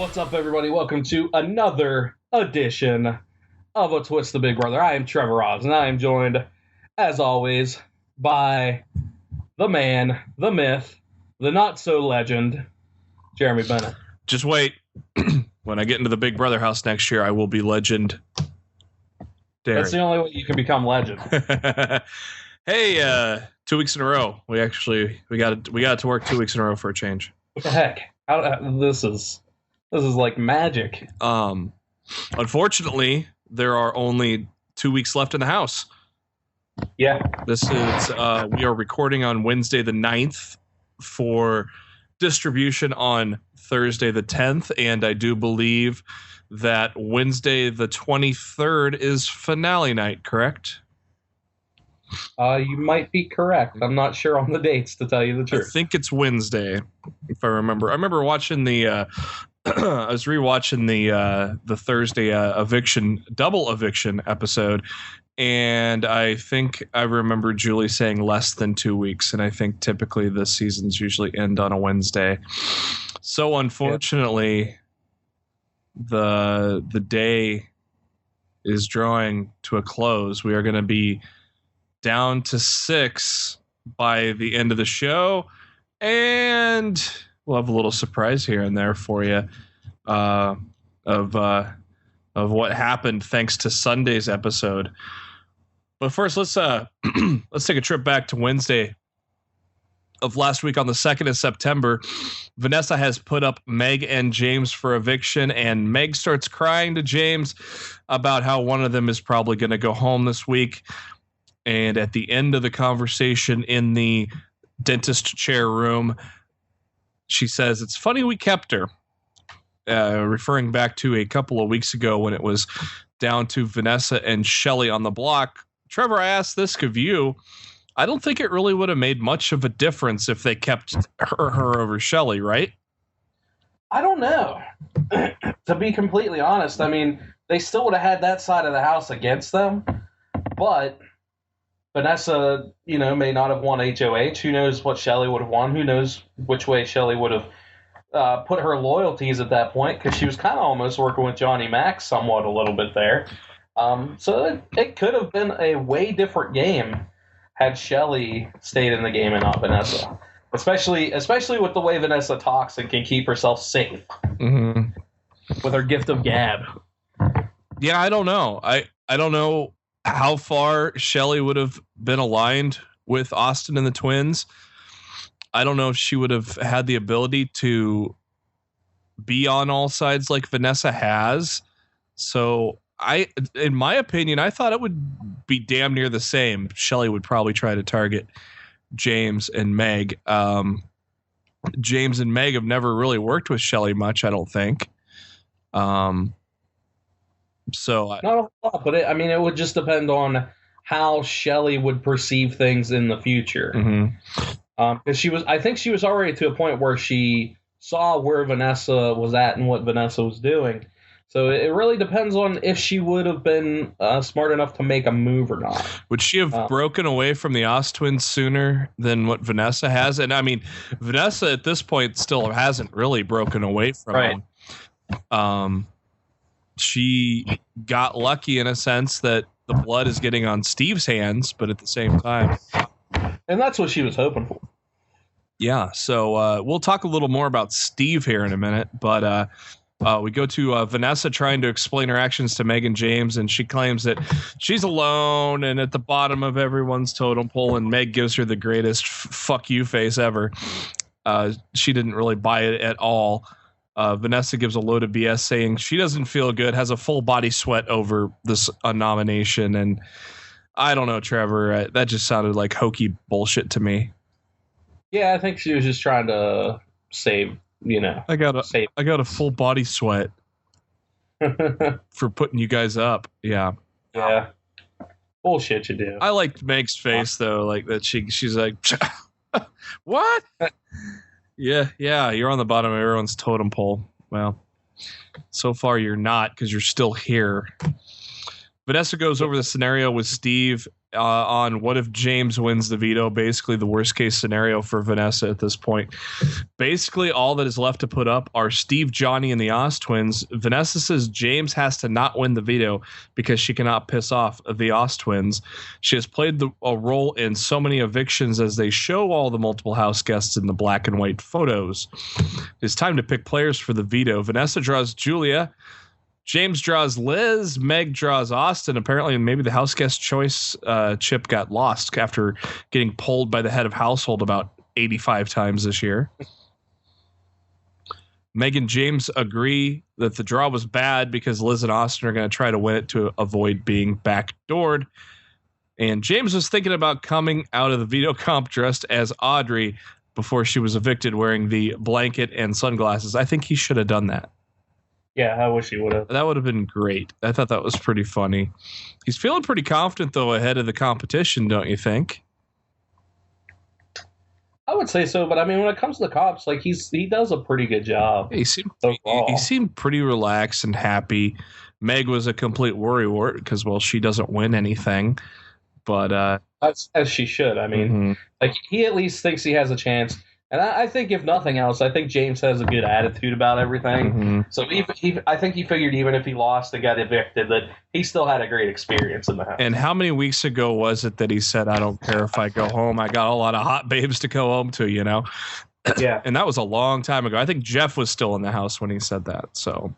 What's up, everybody? Welcome to another edition of A Twist the Big Brother. I am Trevor Robbs, and I am joined, as always, by the man, the myth, the not-so-legend, Jeremy Bennett. Just wait. When I get into the Big Brother house next year, I will be legend. Darren. That's the only way you can become legend. Hey, 2 weeks in a row. We got it to work 2 weeks in a row for a change. What the heck? This is like magic. Unfortunately, there are only 2 weeks left in the house. Yeah. This is we are recording on Wednesday the 9th for distribution on Thursday the 10th, and I do believe that Wednesday the 23rd is finale night, correct? You might be correct. I'm not sure on the dates, to tell you the truth. I think it's Wednesday, if I remember. I remember watching the I was rewatching the Thursday double eviction episode, and I think I remember Julie saying less than 2 weeks, and I think typically the seasons usually end on a Wednesday. So unfortunately, the day is drawing to a close. We are going to be down to 6 by the end of the show, and we'll have a little surprise here and there for you of what happened thanks to Sunday's episode. But first, let's take a trip back to Wednesday of last week. On the 2nd of September, Vanessa has put up Meg and James for eviction, and Meg starts crying to James about how one of them is probably going to go home this week. And at the end of the conversation in the dentist chair room, she says, "It's funny we kept her," referring back to a couple of weeks ago when it was down to Vanessa and Shelley on the block. Trevor, I asked this of you. I don't think it really would have made much of a difference if they kept her over Shelley, right? I don't know. To be completely honest, I mean, they still would have had that side of the house against them, but Vanessa, may not have won HOH. Who knows what Shelley would have won? Who knows which way Shelley would have put her loyalties at that point, because she was kind of almost working with Johnny Mac somewhat a little bit there. So it could have been a way different game had Shelley stayed in the game and not Vanessa. Especially with the way Vanessa talks and can keep herself safe with her gift of gab. Yeah, I don't know. I don't know how far Shelley would have been aligned with Austin and the twins. I don't know if she would have had the ability to be on all sides like Vanessa has. So in my opinion, I thought it would be damn near the same. Shelley would probably try to target James and Meg. James and Meg have never really worked with Shelley much, I don't think. Not a lot, but it would just depend on how Shelley would perceive things in the future. Because I think she was already to a point where she saw where Vanessa was at and what Vanessa was doing. So it really depends on if she would have been smart enough to make a move or not. Would she have broken away from the Oz twins sooner than what Vanessa has? And I mean, Vanessa at this point still hasn't really broken away from them. She got lucky in a sense that the blood is getting on Steve's hands, but at the same time. And that's what she was hoping for. Yeah, so we'll talk a little more about Steve here in a minute, but we go to Vanessa trying to explain her actions to Meg and James, and she claims that she's alone and at the bottom of everyone's totem pole, and Meg gives her the greatest fuck you face ever. She didn't really buy it at all. Vanessa gives a load of BS saying she doesn't feel good, has a full body sweat over this nomination, and I don't know, Trevor, that just sounded like hokey bullshit to me. Yeah, I think she was just trying to save. I got a full body sweat for putting you guys up. Yeah. Bullshit you do. I liked Meg's face though, like that she's like, what? Yeah, you're on the bottom of everyone's totem pole. Well, so far you're not, because you're still here. Vanessa goes over the scenario with Steve on what if James wins the veto, basically the worst case scenario for Vanessa at this point. Basically, all that is left to put up are Steve, Johnny, and the Oz twins. Vanessa says James has to not win the veto because she cannot piss off the Oz twins. She has played a role in so many evictions as they show all the multiple house guests in the black and white photos. It's time to pick players for the veto. Vanessa draws Julia. James draws Liz. Meg draws Austin. Apparently, maybe the house guest choice chip got lost after getting pulled by the head of household about 85 times this year. Meg and James agree that the draw was bad because Liz and Austin are going to try to win it to avoid being backdoored. And James was thinking about coming out of the veto comp dressed as Audrey before she was evicted, wearing the blanket and sunglasses. I think he should have done that. Yeah, I wish he would have. That would have been great. I thought that was pretty funny. He's feeling pretty confident, though, ahead of the competition, don't you think? I would say so, but I mean, when it comes to the cops, like he does a pretty good job. He seemed pretty relaxed and happy. Meg was a complete worrywart because, well, she doesn't win anything. But as she should. I mean, like he at least thinks he has a chance. And I think, if nothing else, I think James has a good attitude about everything. So I think he figured even if he lost and got evicted, that he still had a great experience in the house. And how many weeks ago was it that he said, I don't care if I go home. I got a lot of hot babes to go home to, you know? Yeah. And that was a long time ago. I think Jeff was still in the house when he said that. So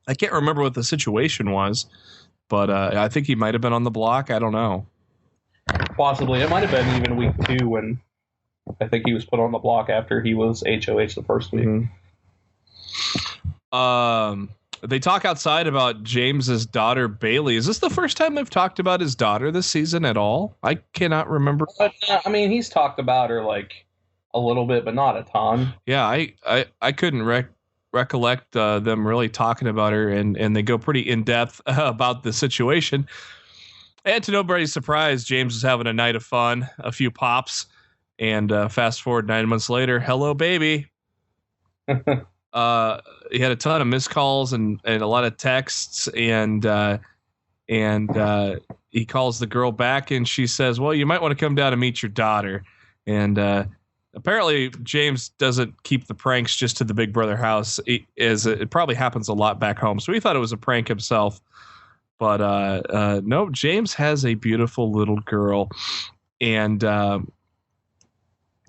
I can't remember what the situation was, but I think he might have been on the block. I don't know. Possibly. It might have been even week 2 when I think he was put on the block after he was HOH the first week. They talk outside about James's daughter, Bailey. Is this the first time they've talked about his daughter this season at all? I cannot remember. But, I mean, he's talked about her like a little bit, but not a ton. Yeah, I couldn't recollect them really talking about her, and they go pretty in depth about the situation. And to nobody's surprise, James is having a night of fun, a few pops. And fast forward 9 months later, hello, baby. He had a ton of missed calls and a lot of texts, and he calls the girl back, and she says, well, you might want to come down and meet your daughter. And apparently James doesn't keep the pranks just to the Big Brother house, as it probably happens a lot back home. So he thought it was a prank himself. But no, James has a beautiful little girl. And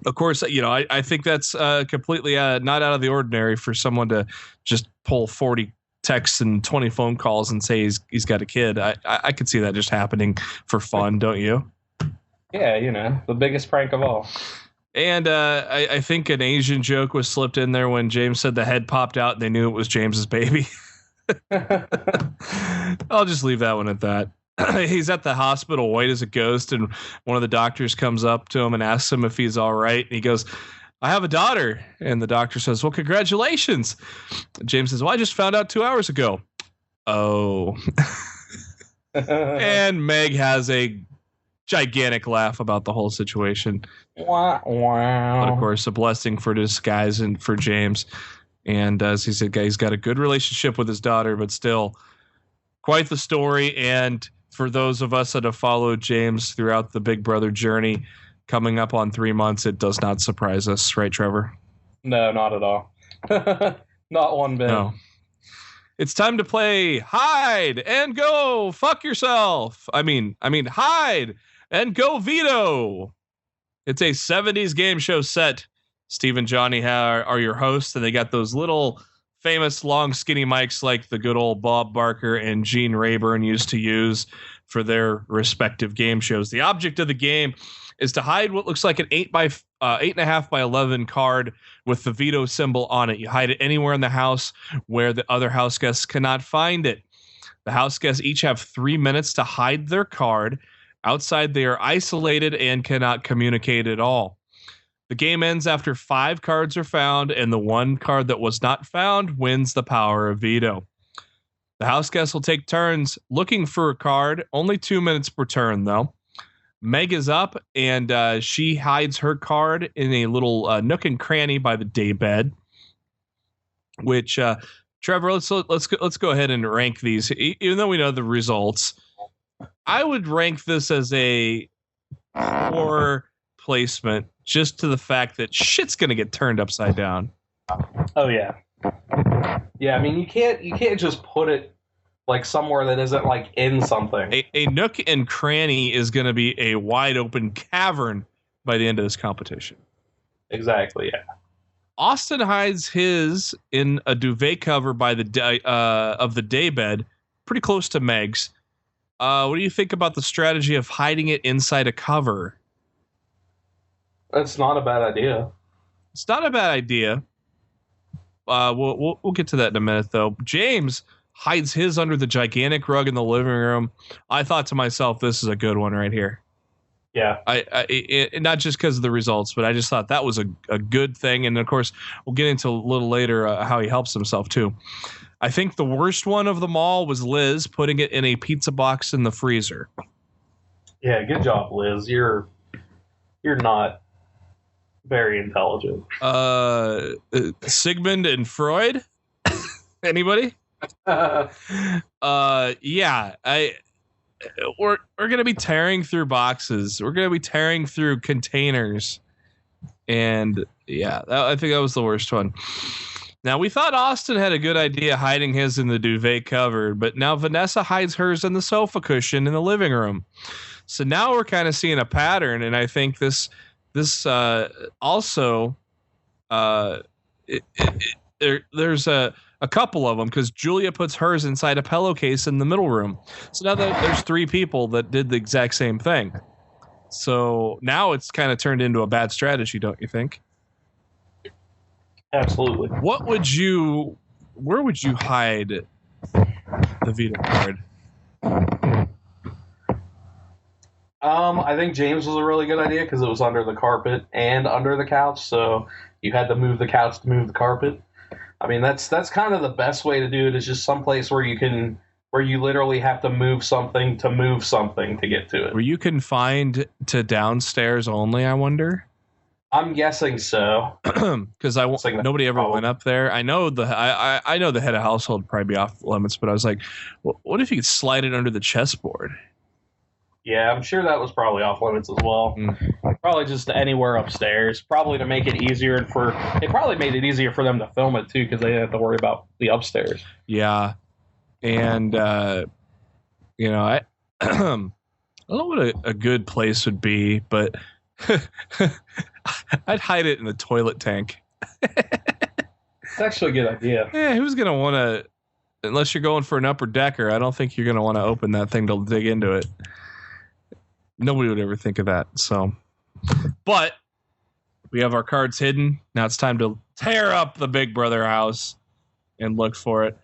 of course, you know, I think that's completely not out of the ordinary for someone to just pull 40 texts and 20 phone calls and say he's got a kid. I could see that just happening for fun, don't you? Yeah, you know, the biggest prank of all. And I think an Asian joke was slipped in there when James said the head popped out and they knew it was James's baby. I'll just leave that one at that. He's at the hospital white as a ghost, and one of the doctors comes up to him and asks him if he's all right. And he goes, I have a daughter. And the doctor says, well, congratulations. James says, well, I just found out 2 hours ago. Oh. And Meg has a gigantic laugh about the whole situation. Wow. But of course, a blessing for disguise and for James. And as he said, he's got a good relationship with his daughter, but still quite the story. And for those of us that have followed James throughout the Big Brother journey, coming up on 3 months, it does not surprise us, right, Trevor? No, not at all. Not one bit. No. It's time to play hide and go fuck yourself. I mean, hide and go veto. It's a 70s game show set. Steve and Johnny are your hosts, and they got those little famous long skinny mics like the good old Bob Barker and Gene Rayburn used to use for their respective game shows. The object of the game is to hide what looks like an 8.5 by 11 card with the veto symbol on it. You hide it anywhere in the house where the other house guests cannot find it. The house guests each have 3 minutes to hide their card. Outside, they are isolated and cannot communicate at all. The game ends after 5 cards are found, and the one card that was not found wins the power of veto. The house guests will take turns looking for a card, only 2 minutes per turn, though. Meg is up, and she hides her card in a little nook and cranny by the daybed, which Trevor, let's go ahead and rank these. Even though we know the results, I would rank this as a poor placement, just to the fact that shit's gonna get turned upside down. Oh yeah, yeah. I mean, you can't just put it like somewhere that isn't like in something. A nook and cranny is gonna be a wide open cavern by the end of this competition. Exactly. Yeah. Austin hides his in a duvet cover by the of the daybed, pretty close to Meg's. What do you think about the strategy of hiding it inside a cover? That's not a bad idea. It's not a bad idea. We'll get to that in a minute, though. James hides his under the gigantic rug in the living room. I thought to myself, this is a good one right here. Yeah. Not just because of the results, but I just thought that was a good thing. And of course, we'll get into a little later how he helps himself too. I think the worst one of them all was Liz putting it in a pizza box in the freezer. Yeah, good job, Liz. You're not very intelligent. Sigmund and Freud? Anybody? Yeah, we're gonna be tearing through boxes. We're gonna be tearing through containers, and yeah, I think that was the worst one. Now, we thought Austin had a good idea hiding his in the duvet cover, but now Vanessa hides hers in the sofa cushion in the living room. So now we're kind of seeing a pattern, and I think this also there's a couple of them, because Julia puts hers inside a pillowcase in the middle room. So now there's three people that did the exact same thing. So now it's kind of turned into a bad strategy, don't you think? Absolutely. Where would you hide the veto card? I think James was a really good idea because it was under the carpet and under the couch, so you had to move the couch to move the carpet. I mean, that's kind of the best way to do it, is just someplace where you literally have to move something to get to it. Were you confined to downstairs only, I wonder? I'm guessing so. Because nobody ever went up there. I know I know the head of household would probably be off limits, but I was like, well, what if you could slide it under the chessboard? Yeah, I'm sure that was probably off limits as well. Probably just anywhere upstairs. Probably to make it easier, it probably made it easier for them to film it too, because they didn't have to worry about the upstairs. Yeah, and I don't know what a good place would be, but I'd hide it in the toilet tank. It's actually a good idea. Yeah, who's gonna want to? Unless you're going for an upper decker, I don't think you're gonna want to open that thing to dig into it. Nobody would ever think of that. So, but we have our cards hidden. Now it's time to tear up the Big Brother house and look for it.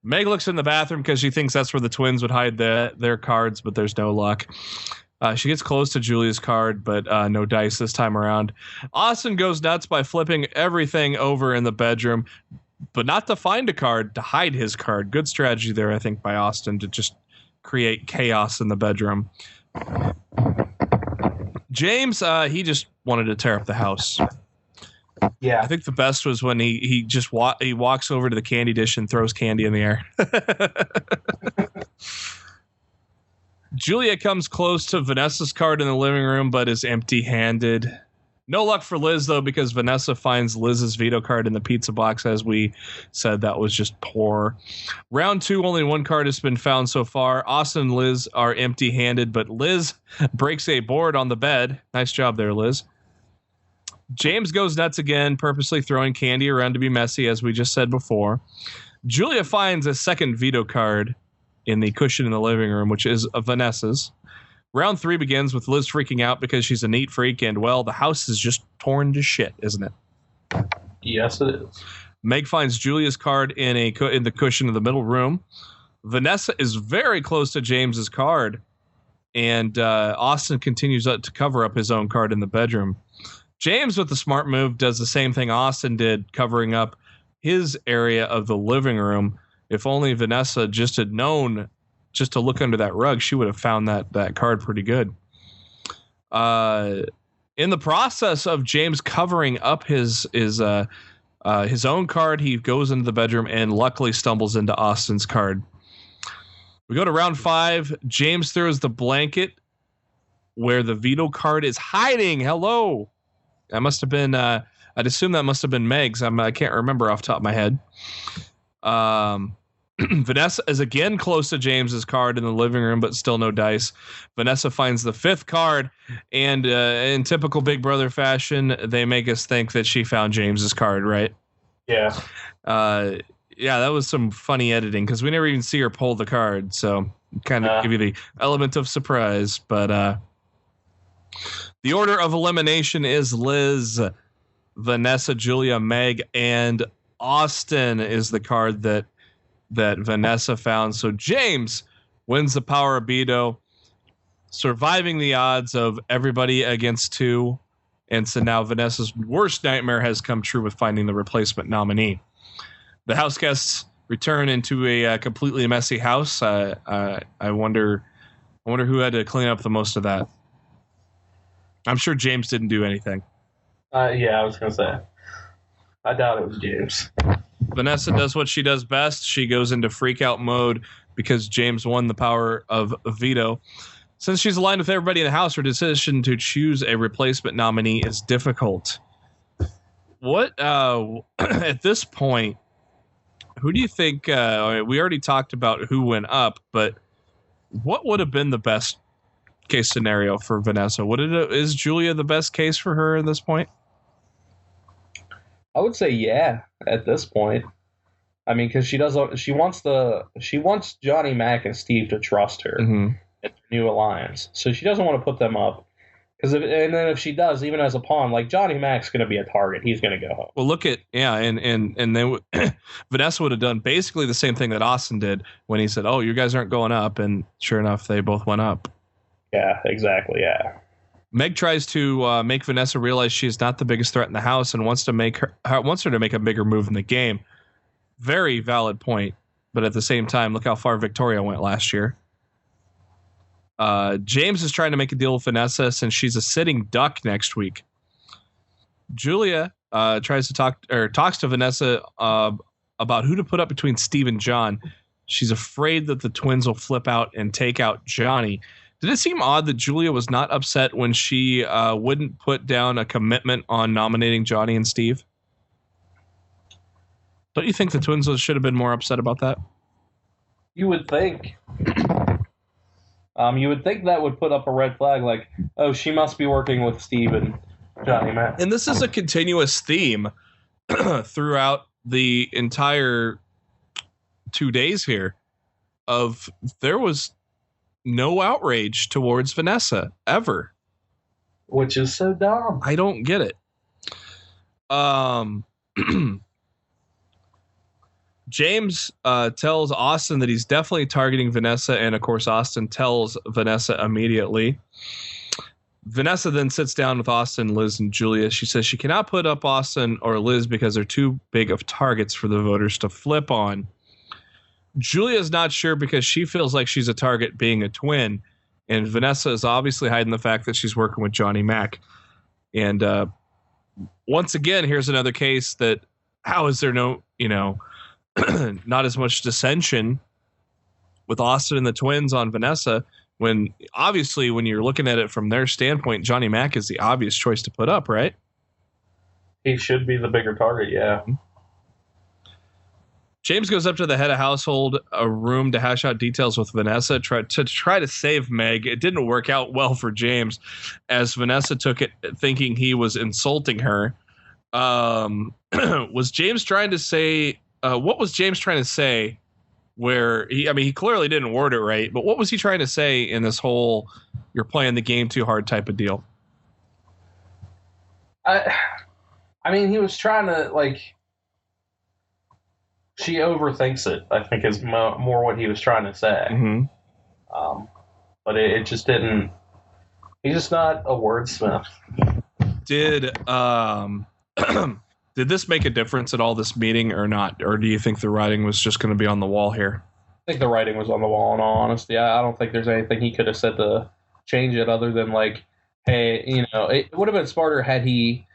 Meg looks in the bathroom because she thinks that's where the twins would hide their cards, but there's no luck. She gets close to Julia's card, but no dice this time around. Austin goes nuts by flipping everything over in the bedroom, but not to find a card, to hide his card. Good strategy there, I think, by Austin to just create chaos in the bedroom. James, he just wanted to tear up the house. Yeah, I think the best was when he just walks over to the candy dish and throws candy in the air. Julia comes close to Vanessa's card in the living room, but is empty-handed. No luck for Liz, though, because Vanessa finds Liz's veto card in the pizza box. As we said, that was just poor. Round 2, only one card has been found so far. Austin and Liz are empty-handed, but Liz breaks a board on the bed. Nice job there, Liz. James goes nuts again, purposely throwing candy around to be messy, as we just said before. Julia finds a second veto card in the cushion in the living room, which is Vanessa's. Round 3 begins with Liz freaking out because she's a neat freak, and, well, the house is just torn to shit, isn't it? Yes, it is. Meg finds Julia's card in the cushion in the middle room. Vanessa is very close to James's card, and Austin continues to cover up his own card in the bedroom. James, with the smart move, does the same thing Austin did, covering up his area of the living room. If only Vanessa just had known just to look under that rug, she would have found that card pretty good. In the process of James covering up his his own card. He goes into the bedroom and luckily stumbles into Austin's card. We go to round 5. James throws the blanket where the veto card is hiding. Hello. That must have been, I'd assume that must have been Meg's. I can't remember off the top of my head. Vanessa is again close to James's card in the living room, but still no dice. Vanessa finds the 5th card, and in typical Big Brother fashion, they make us think that she found James's card, right? Yeah. Yeah, that was some funny editing because we never even see her pull the card, so kind of give you the element of surprise. But the order of elimination is Liz, Vanessa, Julia, Meg, and Austin is the card that Vanessa found. So James wins the power of veto, surviving the odds of everybody against 2. And so now Vanessa's worst nightmare has come true with finding the replacement nominee. The house guests return into a completely messy house. I wonder who had to clean up the most of that. I'm sure James didn't do anything. Yeah, I was going to say. I doubt it was James. Vanessa does what she does best. She goes into freak out mode because James won the power of veto. Since she's aligned with everybody in the house, her decision to choose a replacement nominee is difficult. What, at this point, who do you think, we already talked about who went up, but what would have been the best case scenario for Vanessa? Is Julia the best case for her at this point? I would say yeah at this point. I mean, because she wants Johnny Mac and Steve to trust her in their new alliance. So she doesn't want to put them up. And then if she does, even as a pawn, like Johnny Mac's going to be a target. He's going to go home. Well, look at and then Vanessa would have done basically the same thing that Austin did when he said, "Oh, you guys aren't going up," and sure enough, they both went up. Yeah, exactly. Yeah. Meg tries to make Vanessa realize she's not the biggest threat in the house and wants her to make a bigger move in the game. Very valid point, but at the same time, look how far Victoria went last year. James is trying to make a deal with Vanessa since she's a sitting duck next week. Julia talks to Vanessa about who to put up between Steve and John. She's afraid that the twins will flip out and take out Johnny. Did it seem odd that Julia was not upset when she wouldn't put down a commitment on nominating Johnny and Steve? Don't you think the twins should have been more upset about that? You would think. You would think that would put up a red flag, like, oh, she must be working with Steve and Johnny Mac. And this is a continuous theme throughout the entire 2 days here of there was no outrage towards Vanessa ever, which is so dumb. I don't get it. James tells Austin that he's definitely targeting Vanessa, and of course Austin tells Vanessa immediately. Vanessa then sits down with Austin, Liz, and Julia. She says she cannot put up Austin or Liz because they're too big of targets for the voters to flip on. Julia's not sure because she feels like she's a target being a twin, and Vanessa is obviously hiding the fact that she's working with Johnny Mac. And once again, here's another case that how is there no, not as much dissension with Austin and the twins on Vanessa when obviously when you're looking at it from their standpoint, Johnny Mac is the obvious choice to put up, right? He should be the bigger target, yeah. James goes up to the head of household a room to hash out details with Vanessa try to save Meg. It didn't work out well for James as Vanessa took it thinking he was insulting her. Was James trying to say what was James trying to say where he clearly didn't word it right, but what was he trying to say in this whole you're playing the game too hard type of deal? He was trying to she overthinks it, I think is more what he was trying to say. Mm-hmm. But it just didn't. He's just not a wordsmith. Did this make a difference at all, this meeting, or not? Or do you think the writing was just going to be on the wall here? I think the writing was on the wall, in all honesty. I don't think there's anything he could have said to change it other than, hey, it would have been smarter had he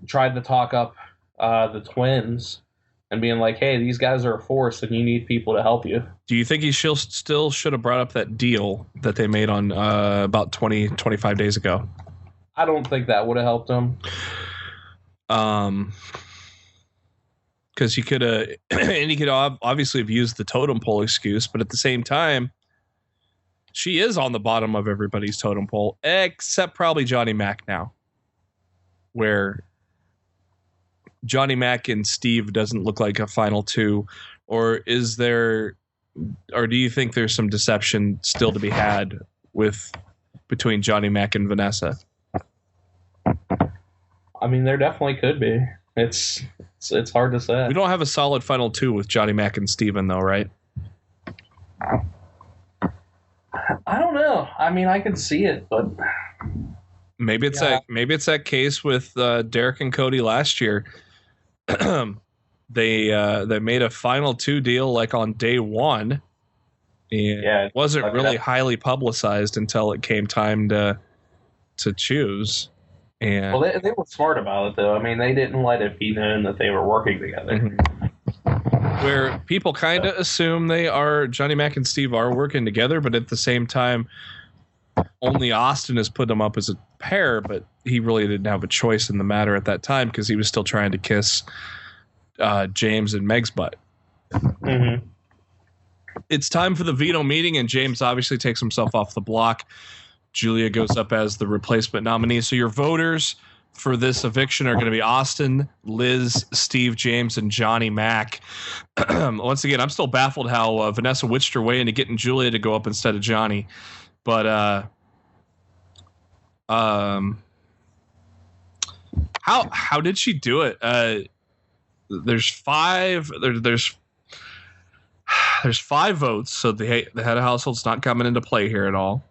tried to talk up the twins and being like, hey, these guys are a force and you need people to help you. Do you think he still should have brought up that deal that they made on about 25 days ago? I don't think that would have helped him. Because he could have, and he could obviously have used the totem pole excuse, but at the same time, she is on the bottom of everybody's totem pole, except probably Johnny Mac now, where Johnny Mac and Steve doesn't look like a final two, or is there, or do you think there's some deception still to be had between Johnny Mac and Vanessa? I mean, there definitely could be. It's hard to say. We don't have a solid final two with Johnny Mac and Steven, though, right? I don't know. I mean, I can see it, but maybe it's that case with Derek and Cody last year. They made a final two deal like on day one, and it wasn't really highly publicized until it came time to choose. And well, they were smart about it, though. I mean, they didn't let it be known that they were working together. Mm-hmm. Where people kind of assume Johnny Mac and Steve are working together, but at the same time, only Austin has put them up as a pair, but he really didn't have a choice in the matter at that time because he was still trying to kiss James and Meg's butt. Mm-hmm. It's time for the veto meeting, and James obviously takes himself off the block. Julia goes up as the replacement nominee. So your voters for this eviction are going to be Austin, Liz, Steve, James, and Johnny Mac. Once again, I'm still baffled how Vanessa witched her way into getting Julia to go up instead of Johnny. But how did she do it? There's five votes, so the head of household's not coming into play here at all.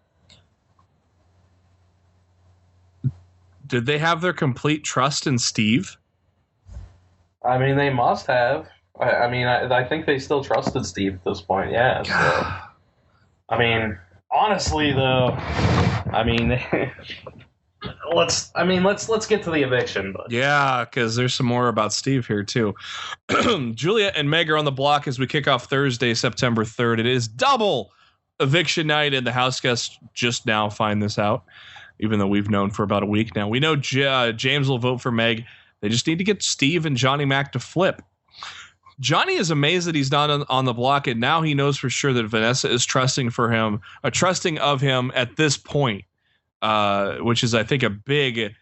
Did they have their complete trust in Steve? I mean, they must have. I think they still trusted Steve at this point. Yeah. So. I mean, honestly, though, I mean, let's get to the eviction. But. Yeah, because there's some more about Steve here too. Julia and Meg are on the block as we kick off Thursday, September 3rd. It is double eviction night, and the house guests just now find this out. Even though we've known for about a week now. We know James will vote for Meg. They just need to get Steve and Johnny Mac to flip. Johnny is amazed that he's not on the block, and now he knows for sure that Vanessa is trusting of him at this point, which is, I think, a big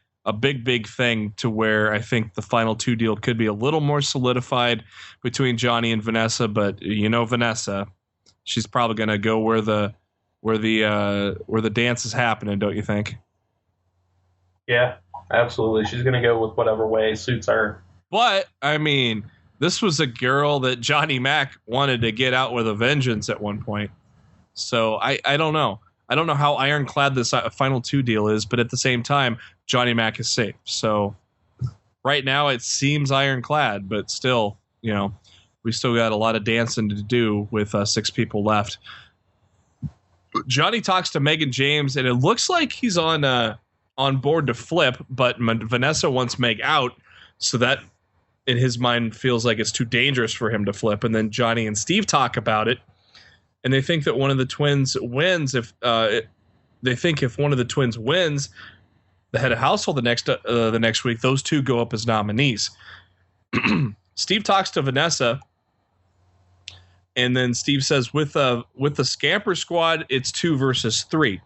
thing to where I think the final two deal could be a little more solidified between Johnny and Vanessa. But Vanessa, she's probably going to go where the dance is happening, don't you think? Yeah, absolutely. She's going to go with whatever way suits her. But, I mean, this was a girl that Johnny Mac wanted to get out with a vengeance at one point. So, I don't know. I don't know how ironclad this final two deal is, but at the same time, Johnny Mac is safe. So, right now it seems ironclad, but still, we still got a lot of dancing to do with 6 people left. Johnny talks to Meg and James, and it looks like he's on board to flip, but Vanessa wants Meg out, so that in his mind feels like it's too dangerous for him to flip. And then Johnny and Steve talk about it, and they think that one of the twins wins. If one of the twins wins the head of household the next week, those two go up as nominees. Steve talks to Vanessa. And then Steve says, with the Scamper Squad, it's 2 versus 3.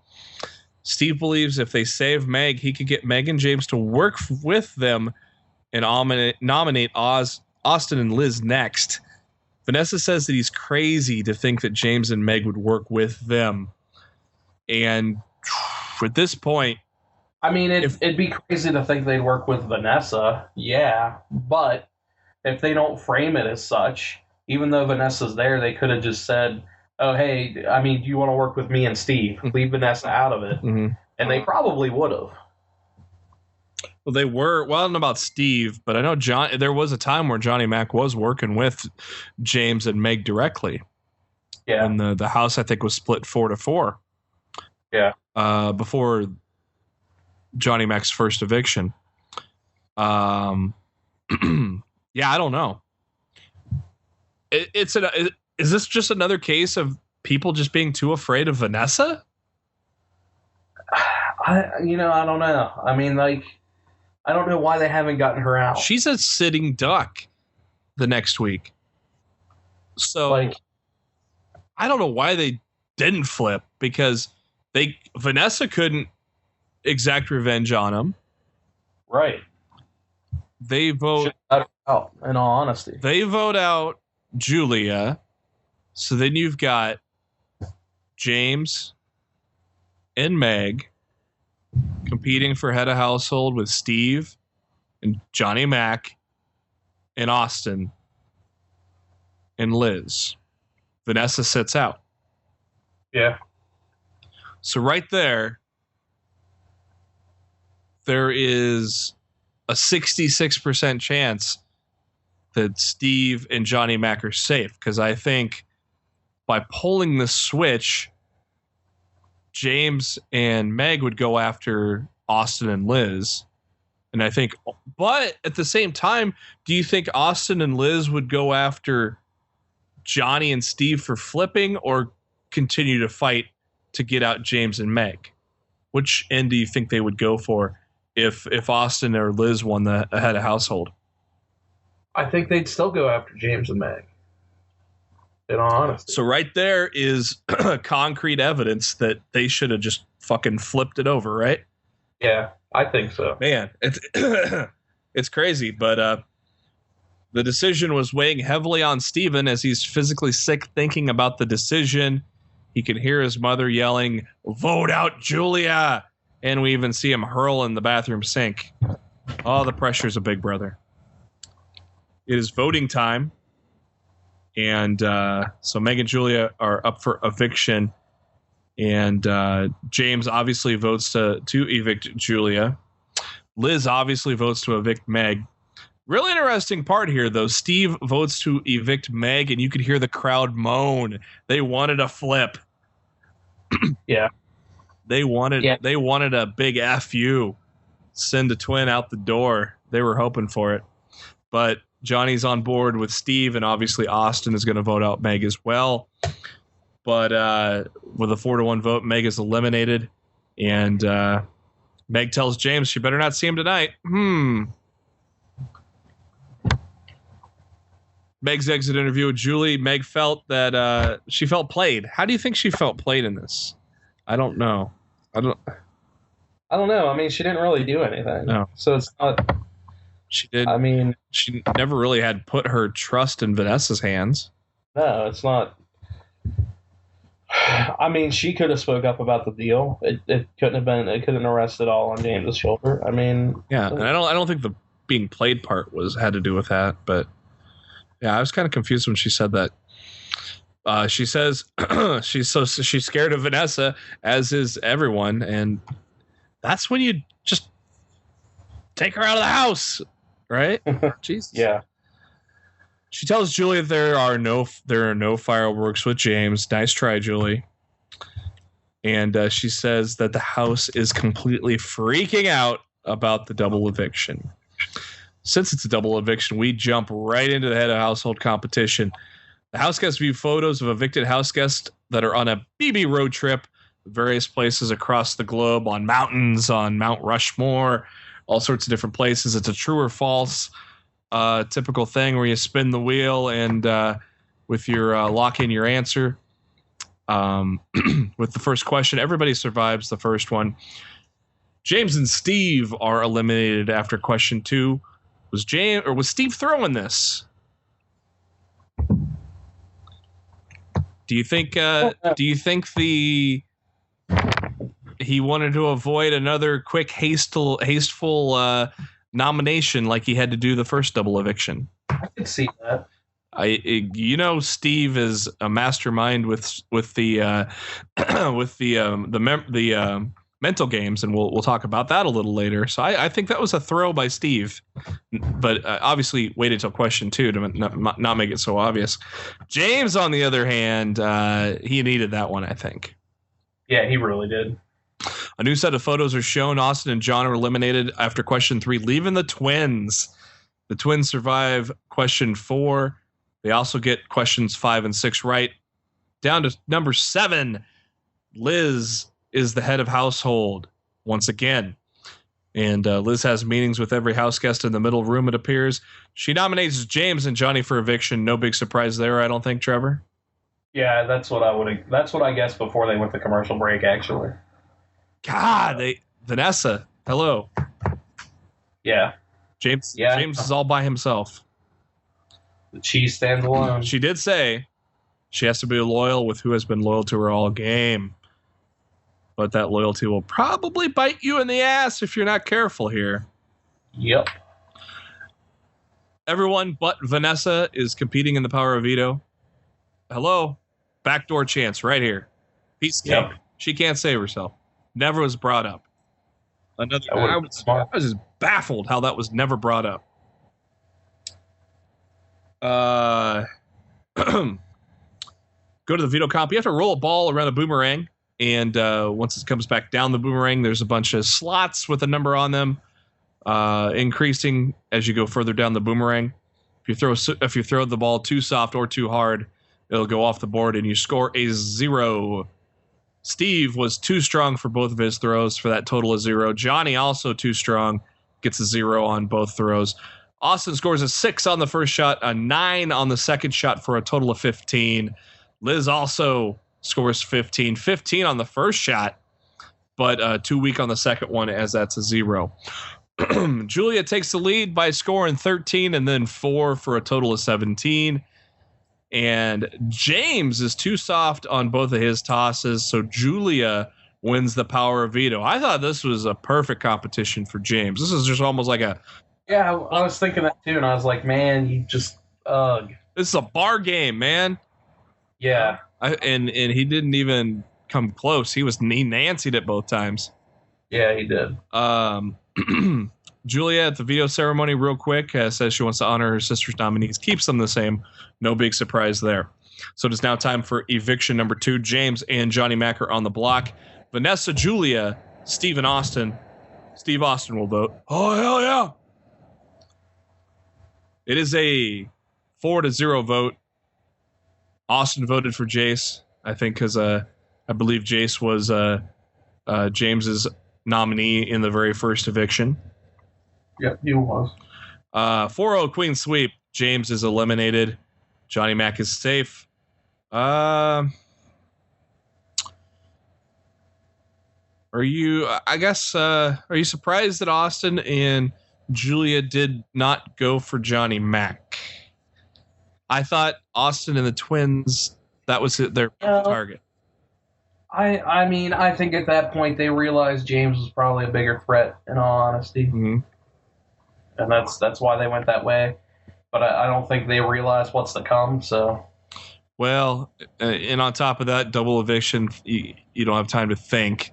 Steve believes if they save Meg, he could get Meg and James to work with them and nominate Austin and Liz next. Vanessa says that he's crazy to think that James and Meg would work with them. And at this point, I mean, it'd be crazy to think they'd work with Vanessa. Yeah, but if they don't frame it as such, even though Vanessa's there, they could have just said, oh, hey, I mean, do you want to work with me and Steve? Leave Vanessa out of it. Mm-hmm. And they probably would have. Well, they were. Well, I don't know about Steve, but I know there was a time where Johnny Mac was working with James and Meg directly. Yeah. And the house, I think, was split 4-4. Yeah. Before Johnny Mac's first eviction. Yeah, I don't know. Is this just another case of people just being too afraid of Vanessa? I don't know. I mean, like, I don't know why they haven't gotten her out. She's a sitting duck the next week. So, Like, I don't know why they didn't flip, because Vanessa couldn't exact revenge on him. right. They vote out, in all honesty. They vote out Julia. So then you've got James and Meg competing for head of household with Steve and Johnny Mac and Austin and Liz. Vanessa sits out. Yeah. So right there is a 66% chance that Steve and Johnny Mac are safe, because I think by pulling the switch, James and Meg would go after Austin and Liz. And I think, but at the same time, do you think Austin and Liz would go after Johnny and Steve for flipping, or continue to fight to get out James and Meg? Which end do you think they would go for if Austin or Liz won the head of household? I think they'd still go after James and Meg, in all honesty. So right there is concrete evidence that they should have just fucking flipped it over, right? Yeah, I think so. Man, it's it's crazy, but the decision was weighing heavily on Steven as he's physically sick thinking about the decision. He can hear his mother yelling, "Vote out Julia!" And we even see him hurl in the bathroom sink. Oh, the pressure's a big brother. It is voting time. And so Meg and Julia are up for eviction. And James obviously votes to evict Julia. Liz obviously votes to evict Meg. Really interesting part here, though. Steve votes to evict Meg, and you could hear the crowd moan. They wanted a flip. Yeah. They wanted a big F you. Send a twin out the door. They were hoping for it. But Johnny's on board with Steve, and obviously Austin is going to vote out Meg as well. But with a 4-1 vote, Meg is eliminated. And Meg tells James she better not see him tonight. Meg's exit interview with Julie. Meg felt that she felt played. How do you think she felt played in this? I don't know. I don't know. I mean, she didn't really do anything. No. So it's not. She did. I mean, she never really had put her trust in Vanessa's hands. No, it's not. I mean, she could have spoke up about the deal. It couldn't have been. It couldn't have rested all on James's shoulder. I mean, yeah, and I don't think the being played part had to do with that. But yeah, I was kind of confused when she said that. She says she's scared of Vanessa, as is everyone, and that's when you just take her out of the house, right? Jesus. Yeah. She tells Julie there are no fireworks with James. Nice try, Julie. And she says that the house is completely freaking out about the double eviction. Since it's a double eviction, we jump right into the head of household competition. The house guests view photos of evicted house guests that are on a BB road trip, various places across the globe, on mountains, on Mount Rushmore, all sorts of different places. It's a true or false typical thing where you spin the wheel and with your lock in your answer. With the first question, everybody survives the first one. James and Steve are eliminated after question 2. Was Steve throwing this? Do you think he wanted to avoid another quick hasteful nomination like he had to do the first double eviction? I could see that. Steve is a mastermind with the mental games, and we'll talk about that a little later. So I think that was a throw by Steve, but obviously waited till question 2 to not make it so obvious. James, on the other hand, he needed that one, I think. Yeah, he really did. A new set of photos are shown. Austin and John are eliminated after question 3, leaving the twins. The twins survive question 4. They also get questions 5 and 6 right. Down to number 7. Liz is the head of household once again. And Liz has meetings with every house guest in the middle room, it appears. She nominates James and Johnny for eviction. No big surprise there, I don't think, Trevor. Yeah, that's what I guessed before they went to commercial break, actually. God, Vanessa, hello. Yeah. James is all by himself. The cheese stands alone. She did say she has to be loyal with who has been loyal to her all game. But that loyalty will probably bite you in the ass if you're not careful here. Yep. Everyone but Vanessa is competing in the power of veto. Hello? Backdoor chance right here. Piece of cake. Yep. She can't save herself. Never was brought up. I was just baffled how that was never brought up. Go to the veto comp. You have to roll a ball around a boomerang. And once it comes back down the boomerang, there's a bunch of slots with a number on them, increasing as you go further down the boomerang. If you throw the ball too soft or too hard, it'll go off the board and you score a 0. Steve was too strong for both of his throws for that total of 0. Johnny also too strong, gets a 0 on both throws. Austin scores a 6 on the first shot, a 9 on the second shot for a total of 15. Liz also scores 15 on the first shot, but too weak on the second one as that's a 0. Julia takes the lead by scoring 13 and then 4 for a total of 17. And James is too soft on both of his tosses, so Julia wins the power of veto. I thought this was a perfect competition for James. This is just almost like a... Yeah, I was thinking that too, and I was like, man, you just... This is a bar game, man. Yeah. And he didn't even come close. He Nancied it both times. Yeah, he did. Julia at the veto ceremony real quick says she wants to honor her sister's nominees. Keeps them the same. No big surprise there. So it is now time for eviction number 2. James and Johnny Mack are on the block. Vanessa, Julia, Steve and Austin. Steve Austin will vote. Oh, hell yeah. It is a 4-0 vote. Austin voted for Jace, I think, because I believe Jace was James's nominee in the very first eviction. Yep, he was. 4-0 Queen sweep. James is eliminated. Johnny Mack is safe. Are you surprised that Austin and Julia did not go for Johnny Mack? I thought Austin and the twins, that was their target. I mean, I think at that point they realized James was probably a bigger threat, in all honesty. Mm-hmm. And that's why they went that way. But I don't think they realized what's to come, so... Well, and on top of that, double eviction, you don't have time to think.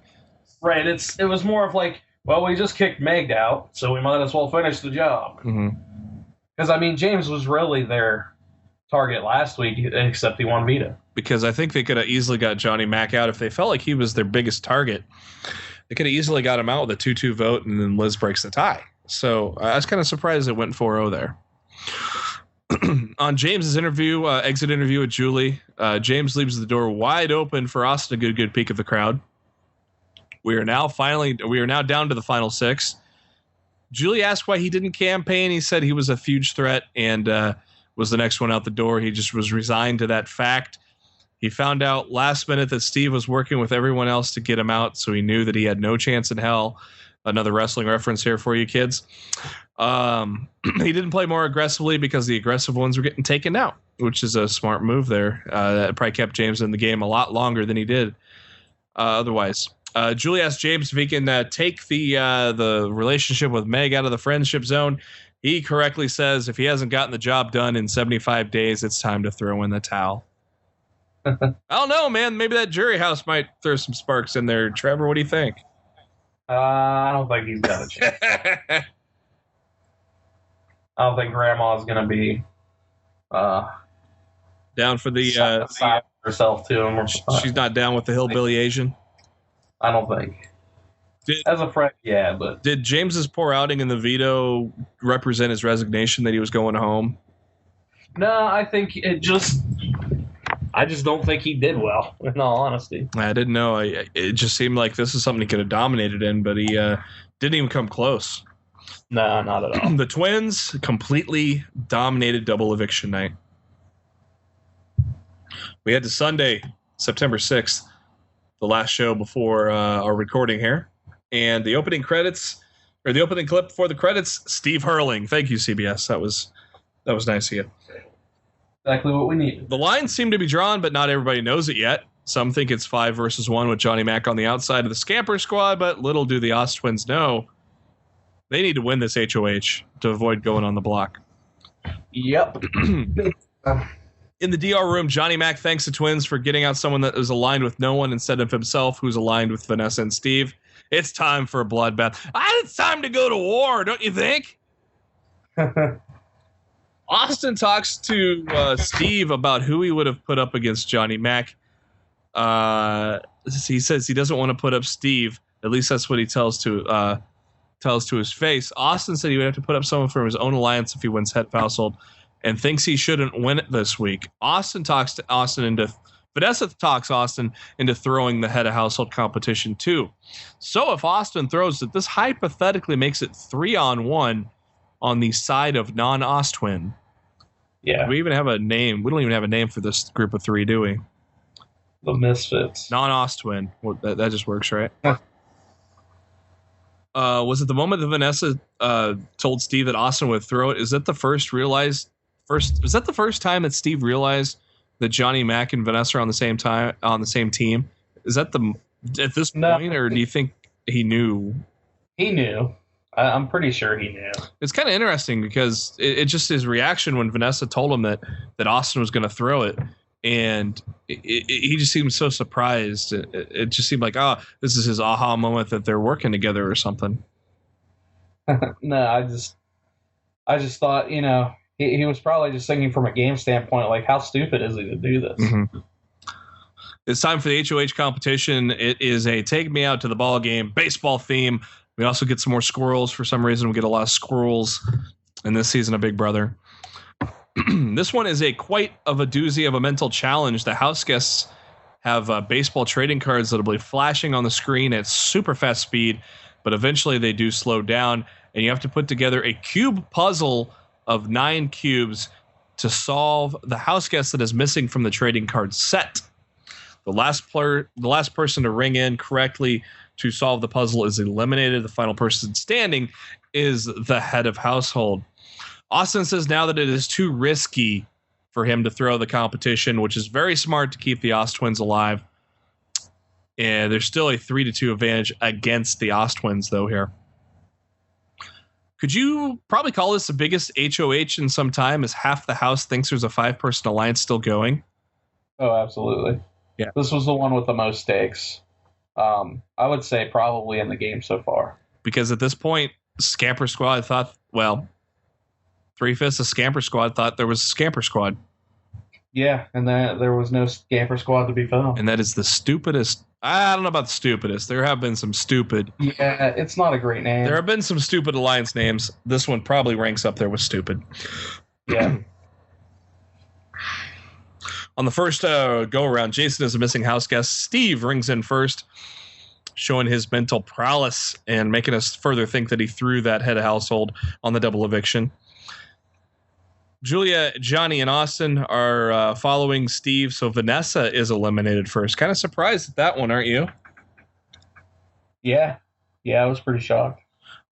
Right, it was more of like, well, we just kicked Meg out, so we might as well finish the job. Because, I mean, James was really their target last week, except he won veto. Because I think they could have easily got Johnny Mack out if they felt like he was their biggest target. They could have easily got him out with a 2-2 vote, and then Liz breaks the tie. So I was kind of surprised it went 4-0 there. On James's exit interview with Julie, James leaves the door wide open for Austin to good peek of the crowd. We are now down to the final 6. Julie asked why he didn't campaign. He said he was a huge threat and was the next one out the door. He just was resigned to that fact. He found out last minute that Steve was working with everyone else to get him out, so he knew that he had no chance in hell. Another wrestling reference here for you kids. He didn't play more aggressively because the aggressive ones were getting taken out, which is a smart move there. That probably kept James in the game a lot longer than he did otherwise. Julie asked James if he can take the relationship with Meg out of the friendship zone. He correctly says if he hasn't gotten the job done in 75 days, it's time to throw in the towel. I don't know, man. Maybe that jury house might throw some sparks in there. Trevor, what do you think? I don't think he's got a chance. I don't think Grandma's going to be down for the herself to him. She's not down with the hillbilly Asian. I don't think. As a friend, yeah, but did James's poor outing in the veto represent his resignation that he was going home? no, I think I just don't think he did well, in all honesty. I didn't know. It just seemed like this is something he could have dominated in, but he didn't even come close. No, not at all. The Twins completely dominated double eviction night. We had to Sunday, September 6th, the last show before our recording here. And the opening credits, or the opening clip before the credits, Steve Hurling. Thank you, CBS. That was nice of you. Exactly what we needed. The lines seem to be drawn, but not everybody knows it yet. Some think it's 5 versus 1 with Johnny Mac on the outside of the Scamper squad, but little do the Oz Twins know they need to win this HOH to avoid going on the block. Yep. In the DR room, Johnny Mac thanks the Twins for getting out someone that is aligned with no one instead of himself, who's aligned with Vanessa and Steve. It's time for a bloodbath. It's time to go to war, don't you think? Austin talks to Steve about who he would have put up against Johnny Mac. He says he doesn't want to put up Steve. At least that's what he tells to his face. Austin said he would have to put up someone from his own alliance if he wins head of household, and thinks he shouldn't win it this week. Vanessa talks Austin into throwing the head of household competition too. So if Austin throws it, this hypothetically makes it 3-on-1 on the side of non-Oz twin. Yeah. Do we even have a name? We don't even have a name for this group of 3, do we? The Misfits. Non-Oz twin. Well, that just works, right? Was it the moment that Vanessa told Steve that Austin would throw it? Is that the first time that Steve realized that Johnny Mac and Vanessa are on the same team? Is that at this point, or do you think he knew? He knew. I'm pretty sure he knew. It's kind of interesting because it just his reaction when Vanessa told him that Austin was going to throw it, and he just seemed so surprised. It just seemed like, this is his aha moment that they're working together or something. No, I just thought, he was probably just thinking from a game standpoint, like, how stupid is he to do this? Mm-hmm. It's time for the HOH competition. It is a take me out to the ball game baseball theme. We also get some more squirrels. For some reason, we get a lot of squirrels in this season of Big Brother. This one is quite of a doozy of a mental challenge. The house guests have baseball trading cards that will be flashing on the screen at super fast speed, but eventually they do slow down, and you have to put together a cube puzzle of 9 cubes to solve the house guest that is missing from the trading card set. The last person to ring in correctly to solve the puzzle is eliminated. The final person standing is the head of household. Austin says now that it is too risky for him to throw the competition, which is very smart to keep the Oz Twins alive. And there's still a 3-2 advantage against the Oz Twins, though, here. Could you probably call this the biggest HOH in some time, as half the house thinks there's a 5-person alliance still going? Oh, absolutely. Yeah. This was the one with the most stakes. I would say probably in the game so far. Because at this point, Scamper Squad thought, 3/5 of Scamper Squad thought there was a Scamper Squad. Yeah, and there was no Scamper Squad to be found. And that is the stupidest. I don't know about the stupidest. There have been some stupid. Yeah, it's not a great name. There have been some stupid alliance names. This one probably ranks up there with stupid. Yeah. On the first go-around, Jason is a missing house guest. Steve rings in first, showing his mental prowess and making us further think that he threw that head of household on the double eviction. Julia, Johnny, and Austin are following Steve, so Vanessa is eliminated first. Kind of surprised at that one, aren't you? Yeah, I was pretty shocked.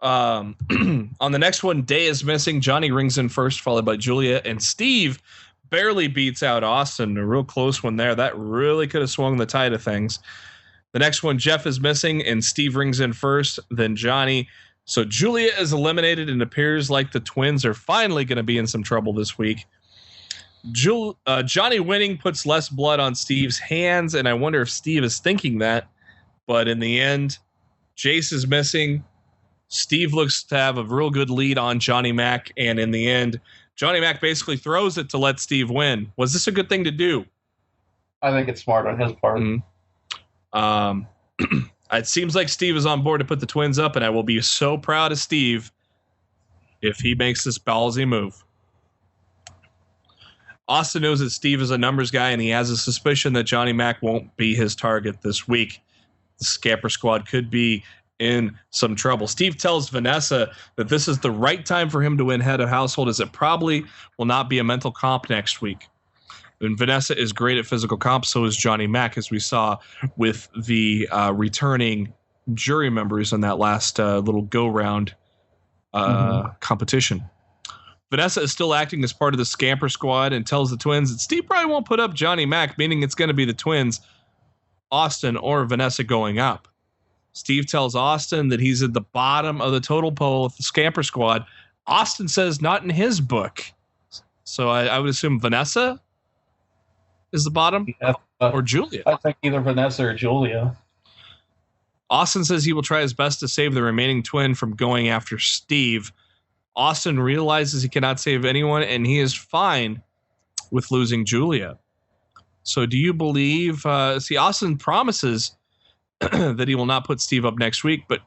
On the next one, Day is missing. Johnny rings in first, followed by Julia, and Steve barely beats out Austin. A real close one there. That really could have swung the tide of things. The next one, Jeff is missing, and Steve rings in first, then Johnny. So Julia is eliminated, and appears like the Twins are finally going to be in some trouble this week. Johnny winning puts less blood on Steve's hands, and I wonder if Steve is thinking that. But in the end, Jace is missing. Steve looks to have a real good lead on Johnny Mac, and in the end, Johnny Mac basically throws it to let Steve win. Was this a good thing to do? I think it's smart on his part. Mm-hmm. It seems like Steve is on board to put the twins up, and I will be so proud of Steve if he makes this ballsy move. Austin knows that Steve is a numbers guy, and he has a suspicion that Johnny Mac won't be his target this week. The Scamper Squad could be in some trouble. Steve tells Vanessa that this is the right time for him to win head of household, as it probably will not be a mental comp next week. And Vanessa is great at physical comp, so is Johnny Mac, as we saw with the returning jury members in that last little go-round competition. Vanessa is still acting as part of the Scamper Squad and tells the twins that Steve probably won't put up Johnny Mac, meaning it's going to be the twins, Austin or Vanessa, going up. Steve tells Austin that he's at the bottom of the total poll with the Scamper Squad. Austin says not in his book. So I would assume Vanessa is the bottom, or Julia. I think either Vanessa or Julia. Austin says he will try his best to save the remaining twin from going after Steve. Austin realizes he cannot save anyone, and he is fine with losing Julia. So do you believe... Austin promises that he will not put Steve up next week, but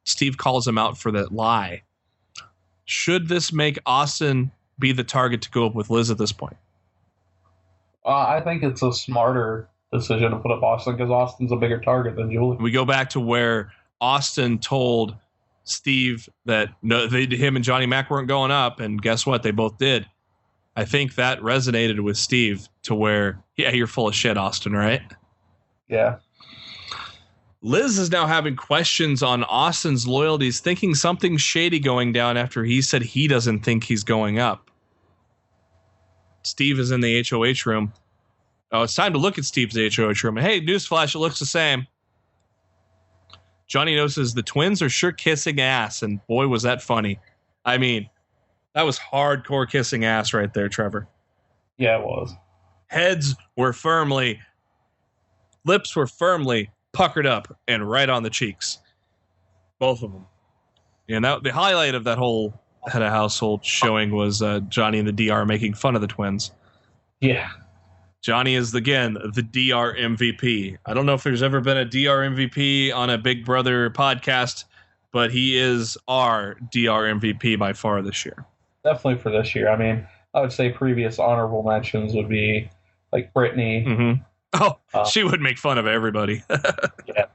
Steve calls him out for that lie. Should this make Austin be the target to go up with Liz at this point? I think it's a smarter decision to put up Austin because Austin's a bigger target than Julia. We go back to where Austin told Steve that him and Johnny Mac weren't going up, and guess what? They both did. I think that resonated with Steve to where, yeah, you're full of shit, Austin, right? Yeah. Liz is now having questions on Austin's loyalties, thinking something shady going down after he said he doesn't think he's going up. Steve is in the HOH room. Oh, it's time to look at Steve's HOH room. Hey, newsflash, it looks the same. Johnny notices the twins are sure kissing ass, and boy, was that funny. I mean, that was hardcore kissing ass right there, Trevor. Yeah, it was. Lips were firmly puckered up and right on the cheeks. Both of them. And the highlight of that whole head of household showing was Johnny and the DR making fun of the twins. Yeah. Johnny is, again, the DR MVP. I don't know if there's ever been a DR MVP on a Big Brother podcast, but he is our DR MVP by far this year. Definitely for this year. I mean, I would say previous honorable mentions would be like Brittany. Mm-hmm. Oh, she would make fun of everybody. Yeah.